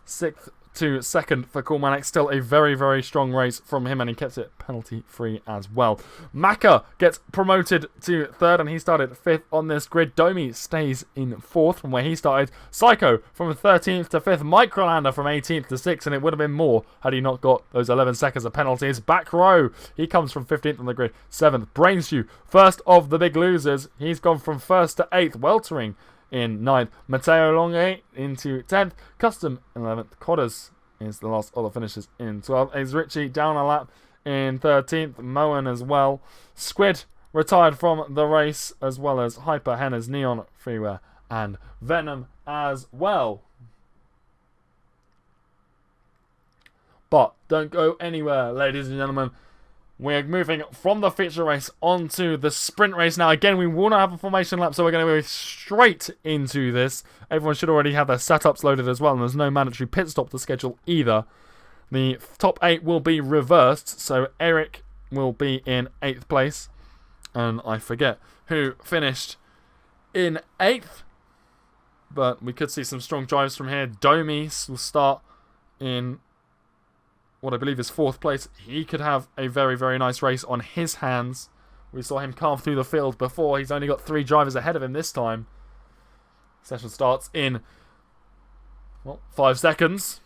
6th to 2nd for Coolmanic. Still a very, very strong race from him, and he kept it penalty-free as well. Maka gets promoted to 3rd, and he started 5th on this grid. Domi stays in 4th from where he started. Psycho from 13th to 5th. Microlander from 18th to 6th, and it would have been more had he not got those 11 seconds of penalties. Back row, he comes from 15th on the grid. 7th, Brainstew, first of the big losers. He's gone from 1st to 8th. Weltering in 9th. Matteo Longe into 10th. Custom 11th. Codders is the last of the finishers in 12th. Is Richie down a lap in 13th. Moen as well. Squid retired from the race, as well as Hyper, Henna's, Neon, Freeware, and Venom as well. But don't go anywhere, ladies and gentlemen. We're moving from the feature race onto the sprint race now. Again, we will not have a formation lap, so we're going to go straight into this. Everyone should already have their setups loaded as well, and there's no mandatory pit stop to schedule either. The top 8 will be reversed, so Eric will be in 8th place. And I forget who finished in 8th, but we could see some strong drives from here. Domi will start in what I believe is 4th place. He could have a very, very nice race on his hands. We saw him carve through the field before. He's only got 3 drivers ahead of him this time. Session starts in, well, 5 seconds.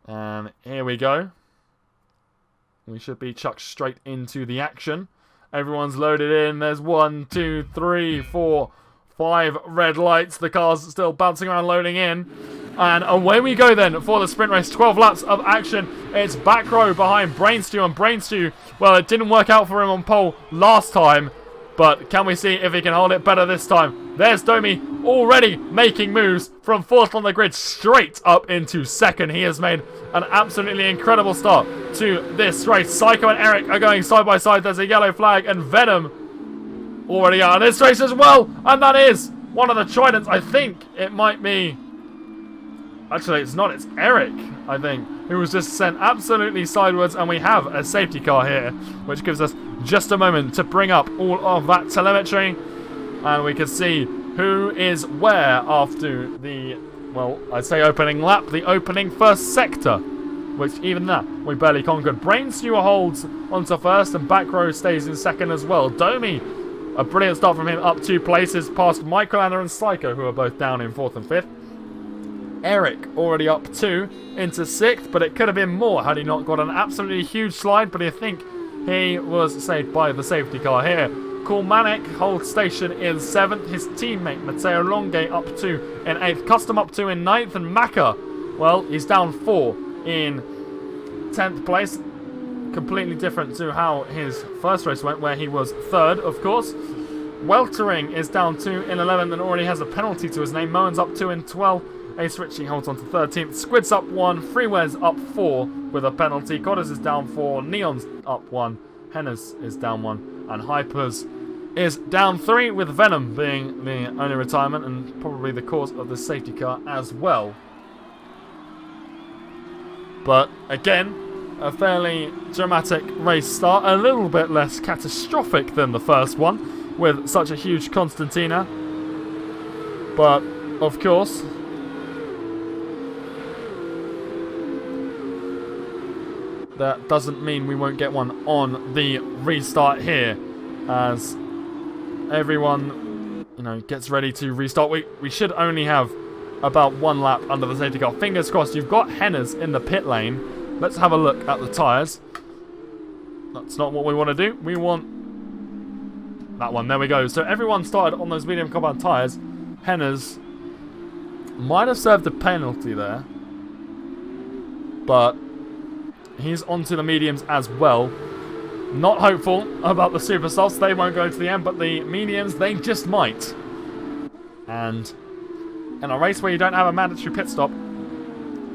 And here we go. We should be chucked straight into the action. Everyone's loaded in. There's 1, 2, 3, 4, 5 red lights. The car's still bouncing around, loading in. And away we go then for the sprint race. 12 laps of action. It's back row behind Brainstew. And Brainstew, well, it didn't work out for him on pole last time. But can we see if he can hold it better this time? There's Domi already making moves from 4th on the grid straight up into 2nd. He has made an absolutely incredible start to this race. Psycho and Eric are going side by side. There's a yellow flag, and Venom already out of this race as well. And that is one of the Tridents. I think it might be... Actually, it's not. It's Eric, I think, who was just sent absolutely sideways. And we have a safety car here, which gives us just a moment to bring up all of that telemetry. And we can see who is where after the, well, I'd say opening lap, the opening first sector, which even that we barely conquered. Brainstew holds onto 1st, and back row stays in 2nd as well. Domi, a brilliant start from him, up 2 places past Microlander and Psycho, who are both down in 4th and 5th. Eric already up 2 into 6th, but it could have been more had he not got an absolutely huge slide, but I think he was saved by the safety car here. Coolmanic holds station in 7th. His teammate Matteo Longe up 2 in 8th. Custom up 2 in 9th. And Maka, well, he's down 4 in 10th place. Completely different to how his first race went, where he was 3rd, of course. Weltering is down 2 in 11th and already has a penalty to his name. Moen's up 2 in 12th. Ace Ritchie holds on to 13th. Squid's up 1. Freeware's up 4 with a penalty. Goddess is down 4. Neon's up 1. Henna's is down 1. And Hypers is down 3, with Venom being the only retirement and probably the cause of the safety car as well. But again, a fairly dramatic race start, a little bit less catastrophic than the first one, with such a huge Constantina. But, of course, that doesn't mean we won't get one on the restart here, as everyone, gets ready to restart. We should only have about 1 lap under the safety car. Fingers crossed. You've got Henna's in the pit lane. Let's have a look at the tyres. That's not what we want to do. We want that one. There we go. So everyone started on those medium compound tyres. Henna's might have served a penalty there, but he's onto the mediums as well. Not hopeful about the super softs. They won't go to the end, but the mediums, they just might. And in a race where you don't have a mandatory pit stop,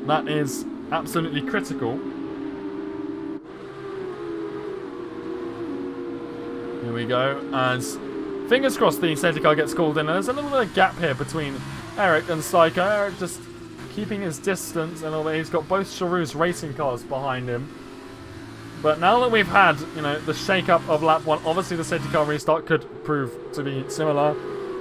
that is absolutely critical. Here we go, as fingers crossed the safety car gets called in. There's a little bit of gap here between Eric and Psycho. Eric just keeping his distance a little bit. He's got both Charu's racing cars behind him. But now that we've had, the shake-up of lap 1, obviously the safety car restart could prove to be similar.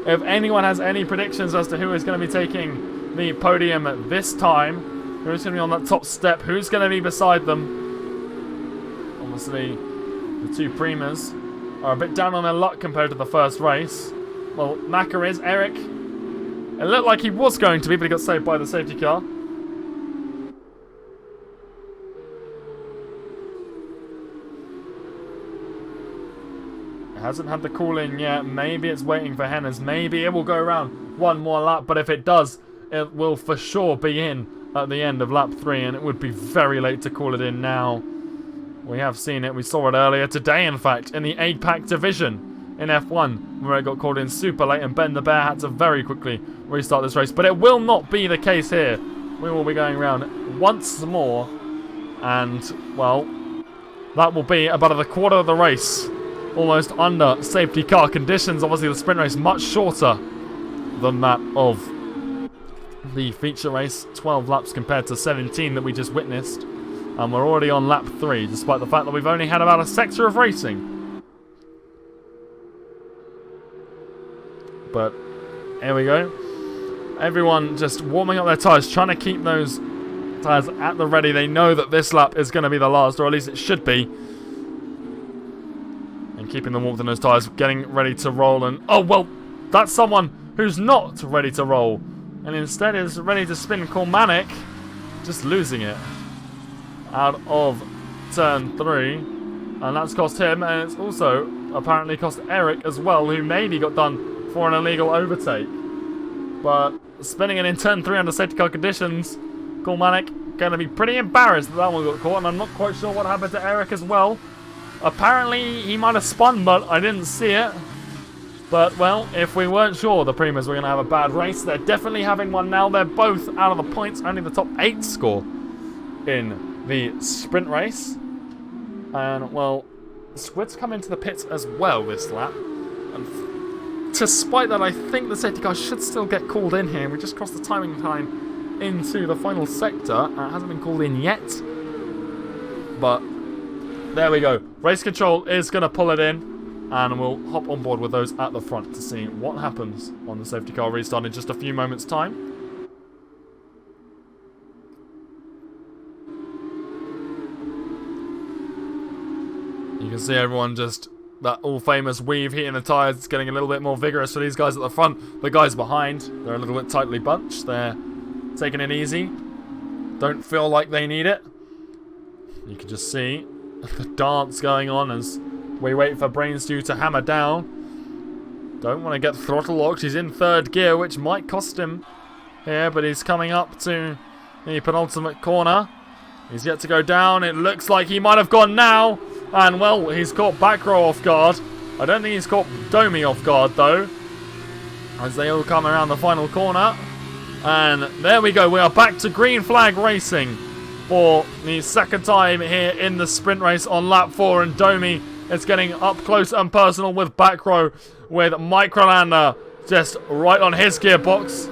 If anyone has any predictions as to who is going to be taking the podium this time, who's going to be on that top step, who's going to be beside them, obviously the two Primas are a bit down on their luck compared to the first race. Well, Macca is. Eric, it looked like he was going to be, but he got saved by the safety car. Hasn't had the call in yet. Maybe it's waiting for Henna's. Maybe it will go around 1 more lap, but if it does, it will for sure be in at the end of lap 3, and it would be very late to call it in now. We have seen it. We saw it earlier today, in fact, in the 8-pack division in F1, where it got called in super late, and Ben the Bear had to very quickly restart this race. But it will not be the case here. We will be going around once more, and, well, that will be about a quarter of the race. Almost under safety car conditions. Obviously the sprint race much shorter than that of the feature race. 12 laps compared to 17 that we just witnessed. And we're already on lap 3, despite the fact that we've only had about a sector of racing. But here we go. Everyone just warming up their tyres, trying to keep those tyres at the ready. They know that this lap is going to be the last, or at least it should be. And keeping the warmth in those tyres, getting ready to roll. And oh, well, that's someone who's not ready to roll, and instead is ready to spin. Cormanic just losing it out of turn 3, and that's cost him, and it's also apparently cost Eric as well, who maybe got done for an illegal overtake. But spinning it in turn 3 under safety car conditions, Cormanic going to be pretty embarrassed that one got caught, and I'm not quite sure what happened to Eric as well. Apparently, he might have spun, but I didn't see it. But, well, if we weren't sure the Primas were going to have a bad race, they're definitely having one now. They're both out of the points, only the top 8 score in the sprint race. And, well, Squid's come into the pits as well this lap. And despite that, I think the safety car should still get called in here. We just crossed the timing time into the final sector. It hasn't been called in yet. But there we go. Race control is going to pull it in, and we'll hop on board with those at the front to see what happens on the safety car restart in just a few moments' time. You can see everyone just, that all-famous weave hitting the tyres. It's getting a little bit more vigorous for these guys at the front. The guys behind, they're a little bit tightly bunched. They're taking it easy. Don't feel like they need it. You can just see the dance going on as we wait for Brainstew to hammer down. Don't want to get throttle locked. He's in 3rd gear, which might cost him here, but he's coming up to the penultimate corner. He's yet to go down. It looks like he might have gone now. And, well, he's caught back row off guard. I don't think he's caught Domi off guard, though, as they all come around the final corner. And there we go. We are back to green flag racing for the second time here in the sprint race on lap 4. And Domi is getting up close and personal with back row, with Microlander just right on his gearbox.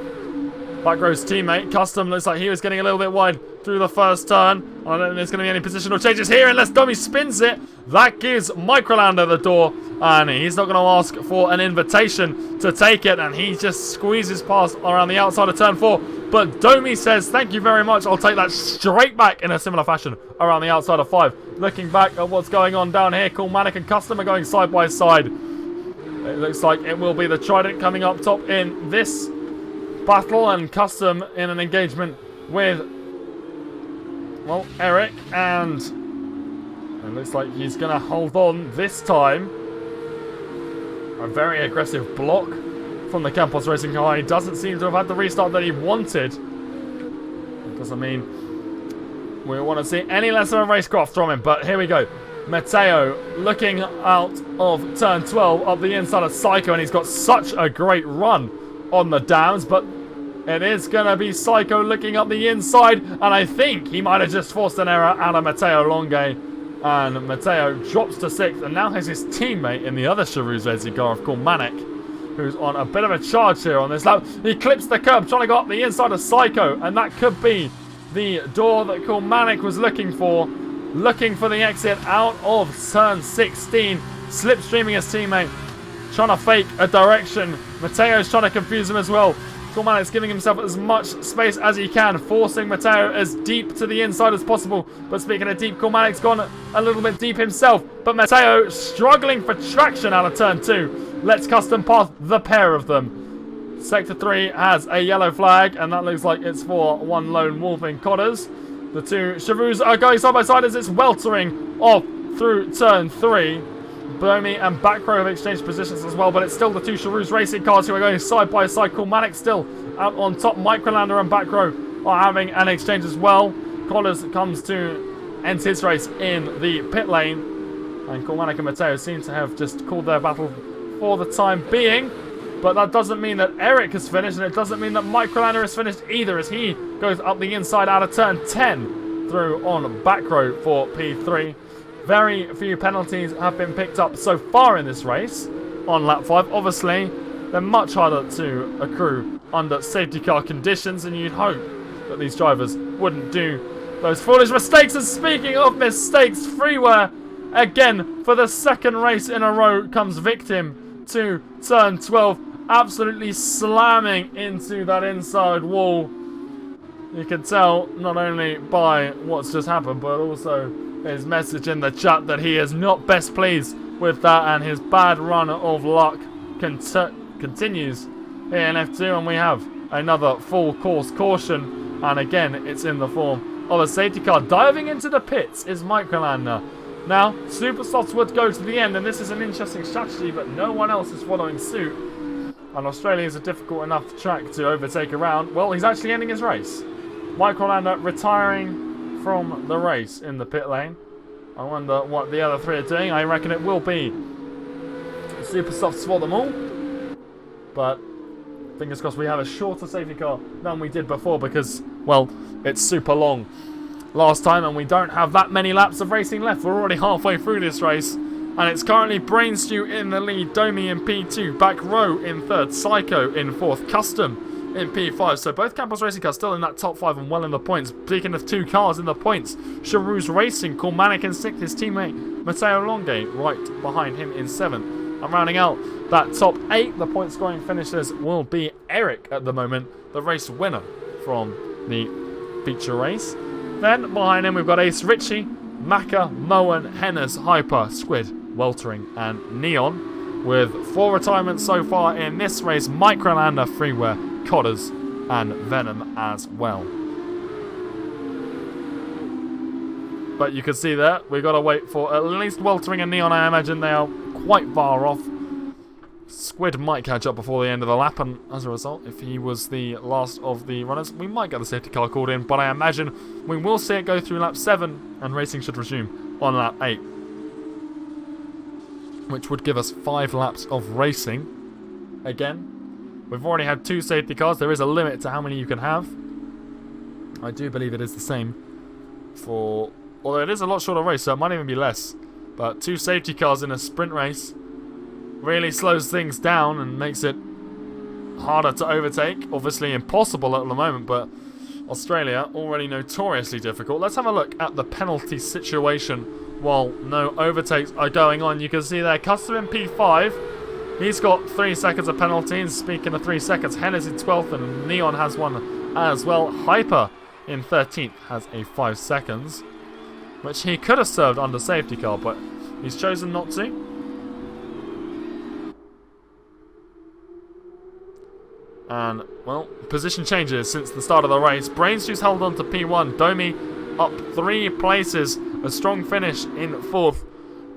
Back row's teammate, Custom, looks like he was getting a little bit wide through the first turn. I don't think there's going to be any positional changes here unless Domi spins it. That gives Microlander the door, and he's not going to ask for an invitation to take it, and he just squeezes past around the outside of turn 4. But Domi says, thank you very much, I'll take that straight back in a similar fashion around the outside of 5. Looking back at what's going on down here, Coolmanic and Custom are going side by side. It looks like it will be the Trident coming up top in this battle, and Custom in an engagement with, well, Eric, and it looks like he's going to hold on this time. A very aggressive block from the Campos Racing car. He doesn't seem to have had the restart that he wanted. It doesn't mean we want to see any less of a racecraft from him, but here we go. Matteo looking out of turn 12 up the inside of Psycho, and he's got such a great run on the downs, but it is going to be Psycho looking up the inside, and I think he might have just forced an error out of Matteo Longe, and Matteo drops to 6th and now has his teammate in the other Charouz racing car of Coolmanic, who's on a bit of a charge here on this lap. He clips the curb trying to go up the inside of Psycho, and that could be the door that Coolmanic was looking for the exit out of turn 16, slipstreaming his teammate, trying to fake a direction. Matteo's trying to confuse him as well. Coolmanic's giving himself as much space as he can, forcing Matteo as deep to the inside as possible. But speaking of deep, Coolmanic's gone a little bit deep himself. But Matteo struggling for traction out of turn 2. Let's Custom pass the pair of them. Sector 3 has a yellow flag, and that looks like it's for one lone wolf in Codders. The two Charouz are going side by side as it's weltering off through turn 3. Domi and Backrow have exchanged positions as well, but it's still the two Charouz racing cars who are going side by side. Coolmanic still out on top. Microlander and Backrow are having an exchange as well. Collars comes to end his race in the pit lane, and Coolmanic and Matteo seem to have just called their battle for the time being. But that doesn't mean that Eric has finished, and it doesn't mean that Microlander has finished either, as he goes up the inside out of turn 10 through on Backrow for P3. Very few penalties have been picked up so far in this race on lap 5. Obviously, they're much harder to accrue under safety car conditions, and you'd hope that these drivers wouldn't do those foolish mistakes. And speaking of mistakes, Freeware, again, for the second race in a row, comes victim to turn 12, absolutely slamming into that inside wall. You can tell not only by what's just happened, but also his message in the chat that he is not best pleased with that, and his bad run of luck continues here in F2, and we have another full course caution, and again it's in the form of a safety car. Diving into the pits is Microlander. Now, Supersofts would go to the end, and this is an interesting strategy, but no one else is following suit, and Australia is a difficult enough track to overtake around. Well, he's actually ending his race. Microlander retiring from the race in the pit lane. I wonder what the other three are doing. I reckon it will be Supersofts for them all. But fingers crossed we have a shorter safety car than we did before, because, well, it's super long last time and we don't have that many laps of racing left. We're already halfway through this race, and it's currently Brainstew in the lead, Domi in P2, Backrow in 3rd, Psycho in 4th, Custom in P5. So both Campos Racing cars still in that top 5 and well in the points. Speaking of two cars in the points, Charouz Racing, Coolmanic in 6th, his teammate Matteo Longe right behind him in 7th. And rounding out that top 8, the point scoring finishers will be Eric at the moment, the race winner from the feature race. Then behind him we've got Ace Ritchie, Maka, Moen, Hennes, Hyper, Squid, Weltering and Neon, with 4 retirements so far in this race. Microlander, Freeware, Codders and Venom as well. But you can see there, we've got to wait for at least Weltering and Neon. I imagine they are quite far off. Squid might catch up before the end of the lap, and as a result, if he was the last of the runners, we might get the safety car called in, but I imagine we will see it go through lap 7 and racing should resume on lap 8, which would give us 5 laps of racing again. We've already had 2 safety cars. There is a limit to how many you can have. I do believe it is the same for... Although it is a lot shorter race, so it might even be less. But 2 safety cars in a sprint race really slows things down and makes it harder to overtake. Obviously impossible at the moment, but Australia already notoriously difficult. Let's have a look at the penalty situation while no overtakes are going on. You can see there, Custom in P5. He's got 3 seconds of penalty. And speaking of 3 seconds, Hennes in 12th and Neon has one as well. Hyper in 13th has a 5 seconds, which he could have served under safety car, but he's chosen not to. And, well, position changes since the start of the race. Brainstew's held on to P1. Domi up 3 places. A strong finish in 4th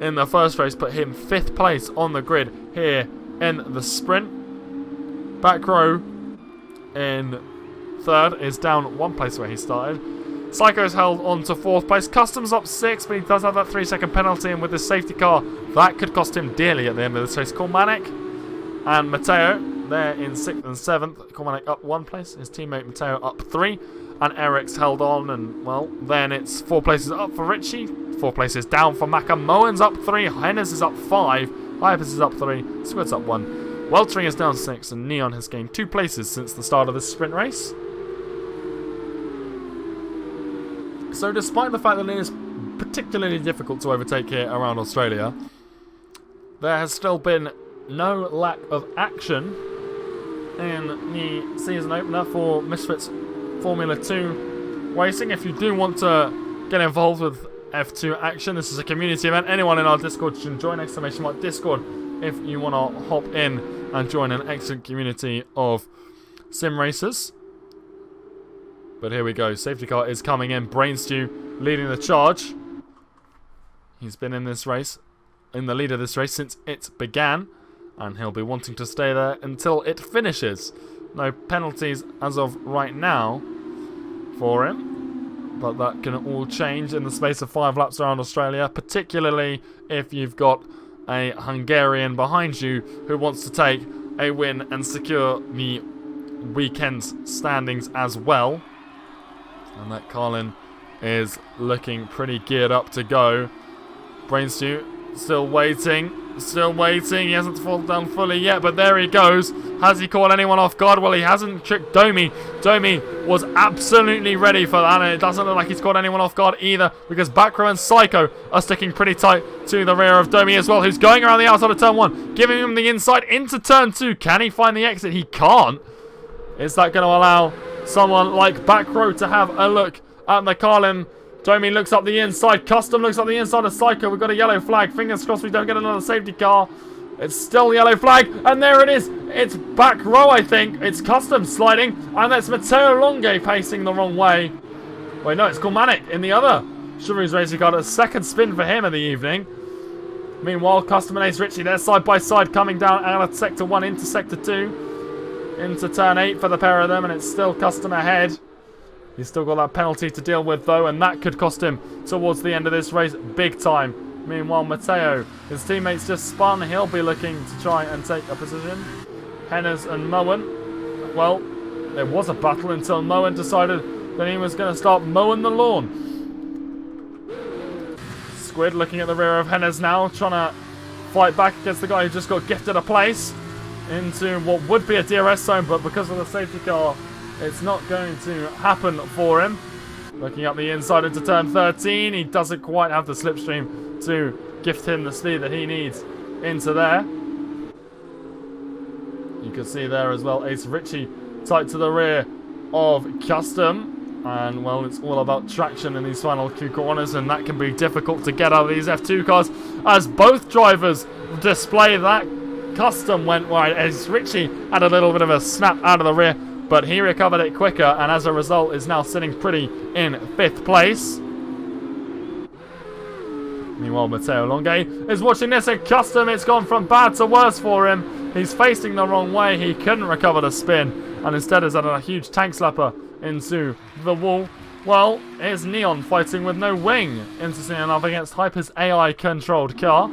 in the first race put him 5th place on the grid here in the sprint. Back row in 3rd is down 1 place where he started. Psycho's held on to 4th place. Customs up 6, but he does have that 3-second penalty, and with his safety car, that could cost him dearly at the end of this race. Kormanek and Matteo, they're in 6th and 7th. Kormanek up 1 place, his teammate Matteo up 3, and Eric's held on, and, well, then it's 4 places up for Richie, 4 places down for Maka. Moen's up 3, Hennes is up 5, Hypers is up 3, Squid's up 1. Weltering is down 6, and Neon has gained 2 places since the start of this sprint race. So despite the fact that it is particularly difficult to overtake here around Australia, there has still been no lack of action in the season opener for Misfits Formula 2 racing. If you do want to get involved with F2 action, this is a community event. Anyone in our Discord should join, !Discord, if you want to hop in and join an excellent community of sim racers. But here we go. Safety car is coming in. Brainstew leading the charge. He's been in this race, in the lead of this race since it began, and he'll be wanting to stay there until it finishes. No penalties as of right now for him, but that can all change in the space of 5 laps around Australia, particularly if you've got a Hungarian behind you who wants to take a win and secure the weekend's standings as well. And that Carlin is looking pretty geared up to go. Brainstew still waiting. He hasn't fallen down fully yet, but there he goes. Has he caught anyone off guard? Well, he hasn't tricked Domi. Domi was absolutely ready for that, and it doesn't look like he's caught anyone off guard either, because Backrow and Psycho are sticking pretty tight to the rear of Domi as well, who's going around the outside of turn 1, giving him the inside into turn 2. Can he find the exit? He can't. Is that going to allow someone like Backrow to have a look at the Carlin? Domi looks up the inside. Custom looks up the inside of Psycho. We've got a yellow flag. Fingers crossed we don't get another safety car. It's still the yellow flag. And there it is. It's Backrow, I think. It's Custom sliding. And that's Matteo Longue pacing the wrong way. Wait, no, it's Kormanek in the other Chivalry's racing car. A second spin for him in the evening. Meanwhile, Custom and Ace Ritchie, they're side by side coming down out of Sector 1 into Sector 2. Into Turn 8 for the pair of them. And it's still Custom ahead. He's still got that penalty to deal with, though, and that could cost him towards the end of this race big time. Meanwhile, Matteo, his teammates just spun. He'll be looking to try and take a position. Hennes and Moen. Well, there was a battle until Moen decided that he was going to start mowing the lawn. Squid looking at the rear of Hennes now, trying to fight back against the guy who just got gifted a place into what would be a DRS zone, but because of the safety car, it's not going to happen for him. Looking up the inside into turn 13. He doesn't quite have the slipstream to gift him the speed that he needs into there. You can see there as well, Ace Ritchie tight to the rear of Custom. And, well, it's all about traction in these final 2 corners, and that can be difficult to get out of these F2 cars as both drivers display that. Custom went wide. Ace Ritchie had a little bit of a snap out of the rear, but he recovered it quicker, and as a result is now sitting pretty in 5th place. Meanwhile, Matteo Longue is watching this, and Custom, it's gone from bad to worse for him. He's facing the wrong way. He couldn't recover the spin, and instead has had a huge tank slapper into the wall. Well, here's Neon fighting with no wing. Interesting enough against Hyper's AI-controlled car.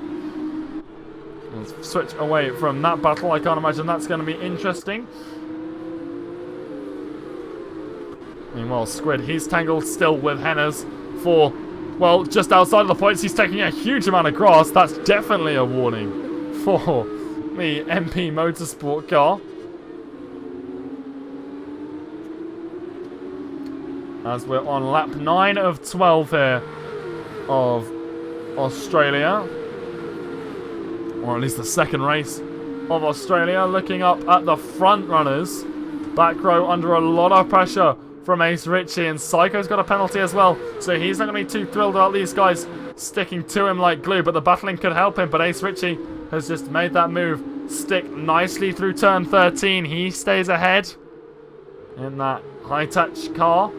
Let's switch away from that battle. I can't imagine that's going to be interesting. Meanwhile, Squid, he's tangled still with Hennes for, well, just outside of the points. He's taking a huge amount of grass. That's definitely a warning for the MP Motorsport car. As we're on lap 9 of 12 here of Australia. Or at least the second race of Australia. Looking up at the front runners. Back row under a lot of pressure from Ace Ritchie, and Psycho's got a penalty as well, so he's not going to be too thrilled about these guys sticking to him like glue, but the battling could help him. But Ace Ritchie has just made that move stick nicely through turn 13. He stays ahead in that high-touch car.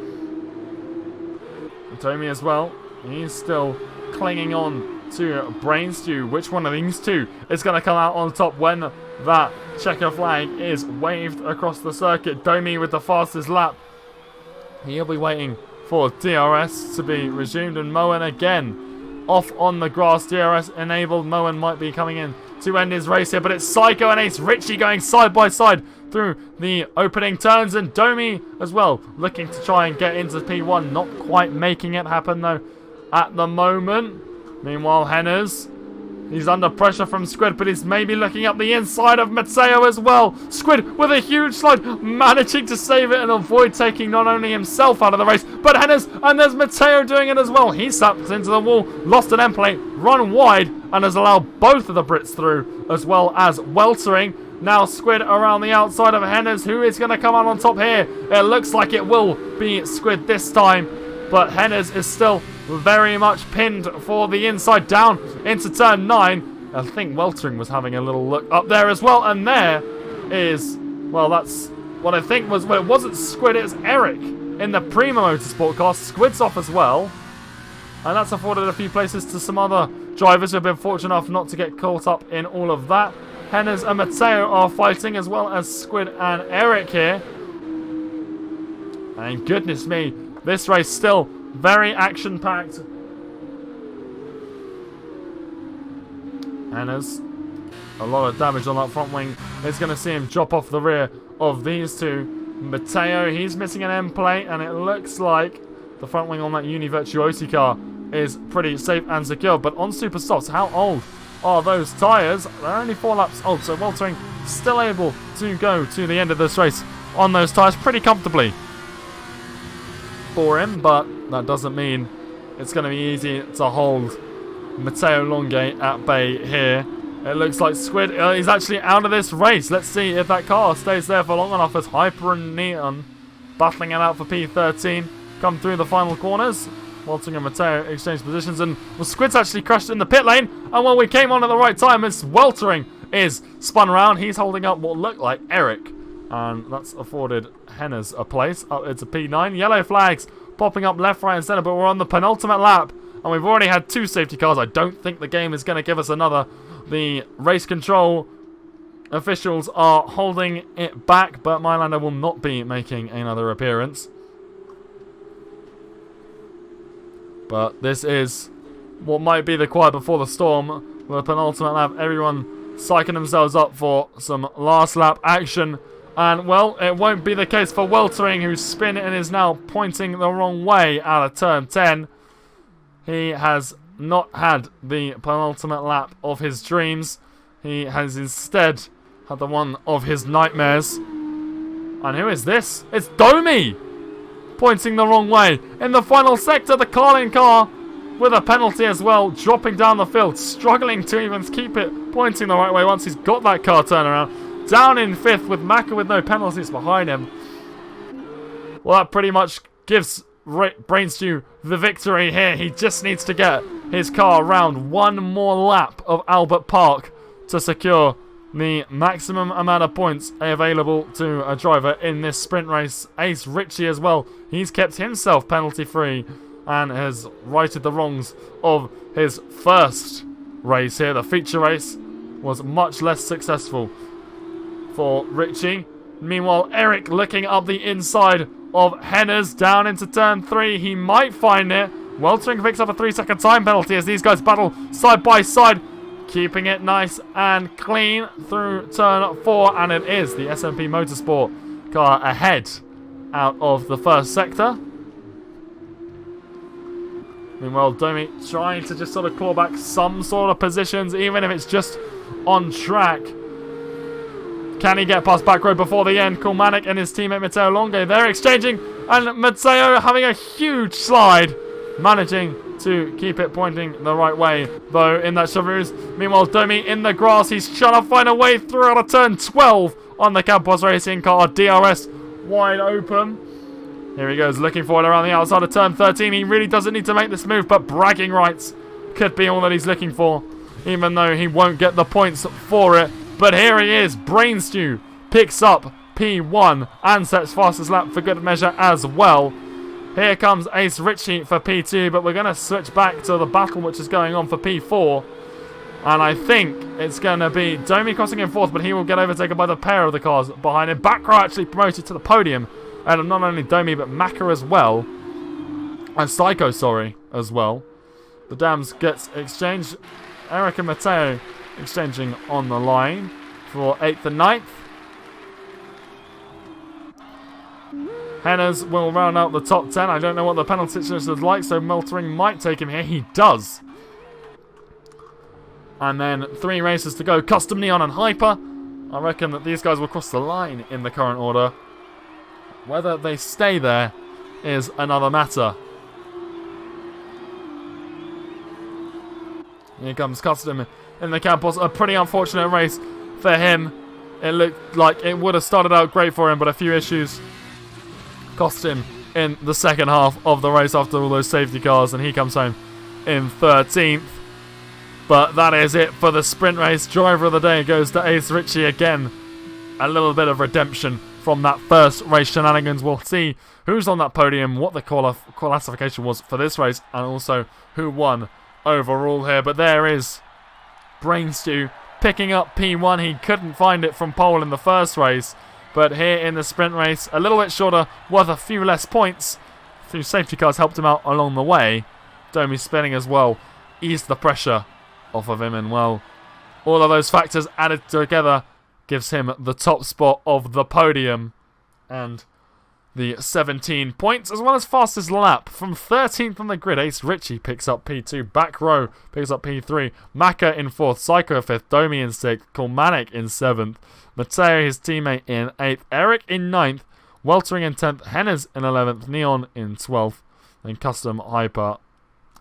Tommy as well, he's still clinging on to Brainstew. Which one of these two is going to come out on top when that checker flag is waved across the circuit? Domi with the fastest lap. He'll be waiting for DRS to be resumed, and Moen again off on the grass. DRS enabled. Moen might be coming in to end his race here, but it's Psycho and Ace Ritchie going side by side through the opening turns, and Domi as well looking to try and get into P1. Not quite making it happen though at the moment. Meanwhile, Hennes, he's under pressure from Squid, but he's maybe looking up the inside of Matteo as well. Squid with a huge slide, managing to save it and avoid taking not only himself out of the race, but Hennes, and there's Matteo doing it as well. He slapped into the wall, lost an end plate, run wide, and has allowed both of the Brits through, as well as weltering. Now Squid around the outside of Hennes. Who is going to come out on top here? It looks like it will be Squid this time, but Hennes is still very much pinned for the inside, down into turn 9. I think Weltering was having a little look up there as well, and there is, well, that's what I think was, well, it wasn't Squid, it was Eric in the Prima Motorsport car. Squid's off as well, and that's afforded a few places to some other drivers who have been fortunate enough not to get caught up in all of that. Hennes and Matteo are fighting, as well as Squid and Eric here. And goodness me, this race still very action-packed. Hennes, a lot of damage on that front wing. It's going to see him drop off the rear of these two. Matteo, he's missing an end plate, and it looks like the front wing on that Uni Virtuosi car is pretty safe and secure. But on super softs, how old are those tyres? They're only 4 laps old, so Weltering still able to go to the end of this race on those tyres pretty comfortably for him, but that doesn't mean it's going to be easy to hold Matteo Longate at bay here. It looks like Squid is actually out of this race. Let's see if that car stays there for long enough, as Hyper and Neon battling it out for P13 come through the final corners. Weltering and Matteo exchange positions, and well, Squid's actually crashed in the pit lane, and when we came on at the right time, as Weltering is spun around, he's holding up what looked like Eric, and that's afforded Hennes a place up into P9. Yellow flags popping up left, right and centre, but we're on the penultimate lap, and we've already had 2 safety cars. I don't think the game is going to give us another. The race control officials are holding it back, but Mylander will not be making another appearance. But this is what might be the quiet before the storm. The penultimate lap, everyone psyching themselves up for some last lap action. And, well, it won't be the case for Weltering, whose spin and is now pointing the wrong way out of turn 10. He has not had the penultimate lap of his dreams. He has instead had the one of his nightmares. And who is this? It's Domi! Pointing the wrong way. In the final sector, the Carlin car with a penalty as well, dropping down the field, struggling to even keep it pointing the right way once he's got that car turnaround. Down in 5th with Maka with no penalties behind him. Well, that pretty much gives Brainstew the victory here. He just needs to get his car around one more lap of Albert Park to secure the maximum amount of points available to a driver in this sprint race. Ace Ritchie as well. He's kept himself penalty free and has righted the wrongs of his first race here. The feature race was much less successful for Ritchie. Meanwhile, Eric looking up the inside of Hennes down into turn 3. He might find it. Weltering picks up a 3-second time penalty as these guys battle side by side. keeping it nice and clean through turn 4, and it is the SMP Motorsport car ahead out of the first sector. Meanwhile, Domi trying to just sort of claw back some sort of positions, even if it's just on track. Can he get past back row before the end? Kulmanik and his teammate Matteo Longo, they're exchanging, and Matteo having a huge slide, managing to keep it pointing the right way, though, in that Chevrolet. Meanwhile, Domi in the grass, he's trying to find a way through out of turn 12 on the Campos Racing car. DRS wide open. Here he goes, looking for it around the outside of turn 13. He really doesn't need to make this move, but bragging rights could be all that he's looking for, even though he won't get the points for it. But here he is, Brainstew picks up P1 and sets fastest lap for good measure as well. Here comes Ace Ritchie for P2, but we're going to switch back to the battle which is going on for P4. And I think it's going to be Domi crossing in fourth, but he will get overtaken by the pair of the cars behind him. Backrow actually promoted to the podium. And not only Domi, but Maka as well. And Psycho, sorry, as well. The Dams gets exchanged. Eric and Matteo exchanging on the line for 8th and 9th. Henners will round out the top 10. I don't know what the penalty situation is like, so Meltering might take him here. He does. And then 3 races to go. Custom, Neon and Hyper. I reckon that these guys will cross the line in the current order. Whether they stay there is another matter. Here comes Custom in the Campos. A pretty unfortunate race for him. It looked like it would have started out great for him, but a few issues cost him in the second half of the race after all those safety cars, and he comes home in 13th. But that is it for the sprint race. Driver of the day goes to Ace Ritchie again. A little bit of redemption from that first race shenanigans. We'll see who's on that podium, what the classification was for this race, and also who won overall here. But there is Brainstew picking up P1. He couldn't find it from pole in the first race, but here in the sprint race, a little bit shorter, worth a few less points. A few safety cars helped him out along the way. Domi spinning as well, eased the pressure off of him, and well, all of those factors added together gives him the top spot of the podium and the 17 points, as well as fastest lap. From 13th on the grid, Ace Ritchie picks up P2. Back row picks up P3. Maka in 4th. Psycho 5th. Domi in 6th. Kulmanik in 7th. Matteo, his teammate, in 8th. Eric in 9th. Weltering in 10th. Henners in 11th. Neon in 12th. Then Custom, Hyper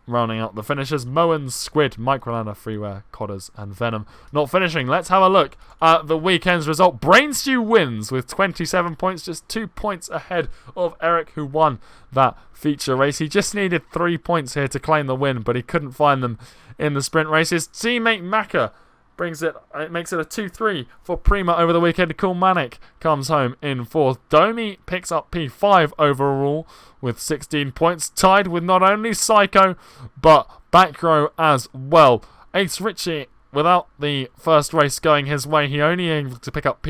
rounding out the finishers. Moen, Squid, Microlander, Freeware, Codders, and Venom. Not finishing. Let's have a look at the weekend's result. Brainstew wins with 27 points, just 2 points ahead of Eric, who won that feature race. He just needed 3 points here to claim the win, but he couldn't find them in the sprint race. His teammate Maka makes it a 2-3 for Prima over the weekend. Kulmanik comes home in 4th. Domi picks up P5 overall with 16 points, tied with not only Psycho, but Backrow as well. Ace Ritchie, without the first race going his way, he only able to pick up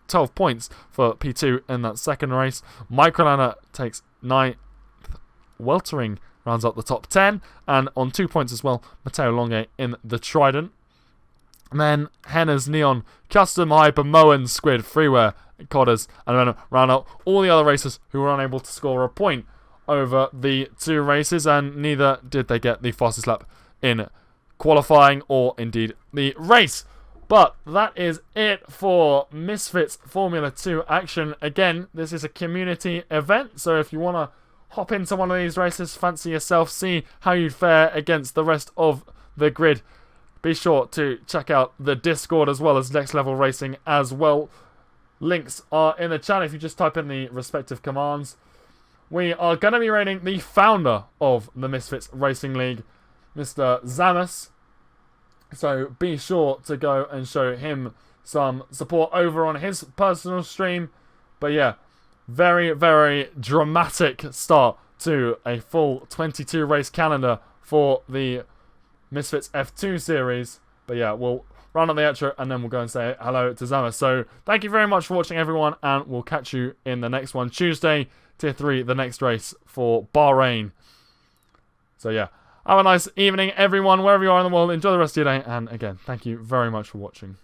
12 points for P2 in that second race. Microlana takes 9th. Weltering rounds up the top 10, and on 2 points as well, Matteo Longe in the Trident. And then Henners, Neon, Custom, Hyper, Moen, Squid, Freeware, Codders, and then round out all the other racers who were unable to score a point over the 2 races, and neither did they get the fastest lap in qualifying or indeed the race. But that is it for Misfits Formula 2 action. Again, this is a community event, so if you want to hop into one of these races, fancy yourself, see how you'd fare against the rest of the grid, be sure to check out the Discord as well as Next Level Racing as well. Links are in the chat if you just type in the respective commands. We are going to be rating the founder of the Misfits Racing League, Mr. Zamus. So be sure to go and show him some support over on his personal stream. But yeah, very, very dramatic start to a full 22 race calendar for the Misfits F2 series. But yeah, we'll run on the outro and then we'll go and say hello to Zamus. So thank you very much for watching, everyone, and we'll catch you in the next one. Tuesday, Tier 3, the next race for Bahrain. So yeah, Have a nice evening, everyone, wherever you are in the world. Enjoy the rest of your day. And again, thank you very much for watching.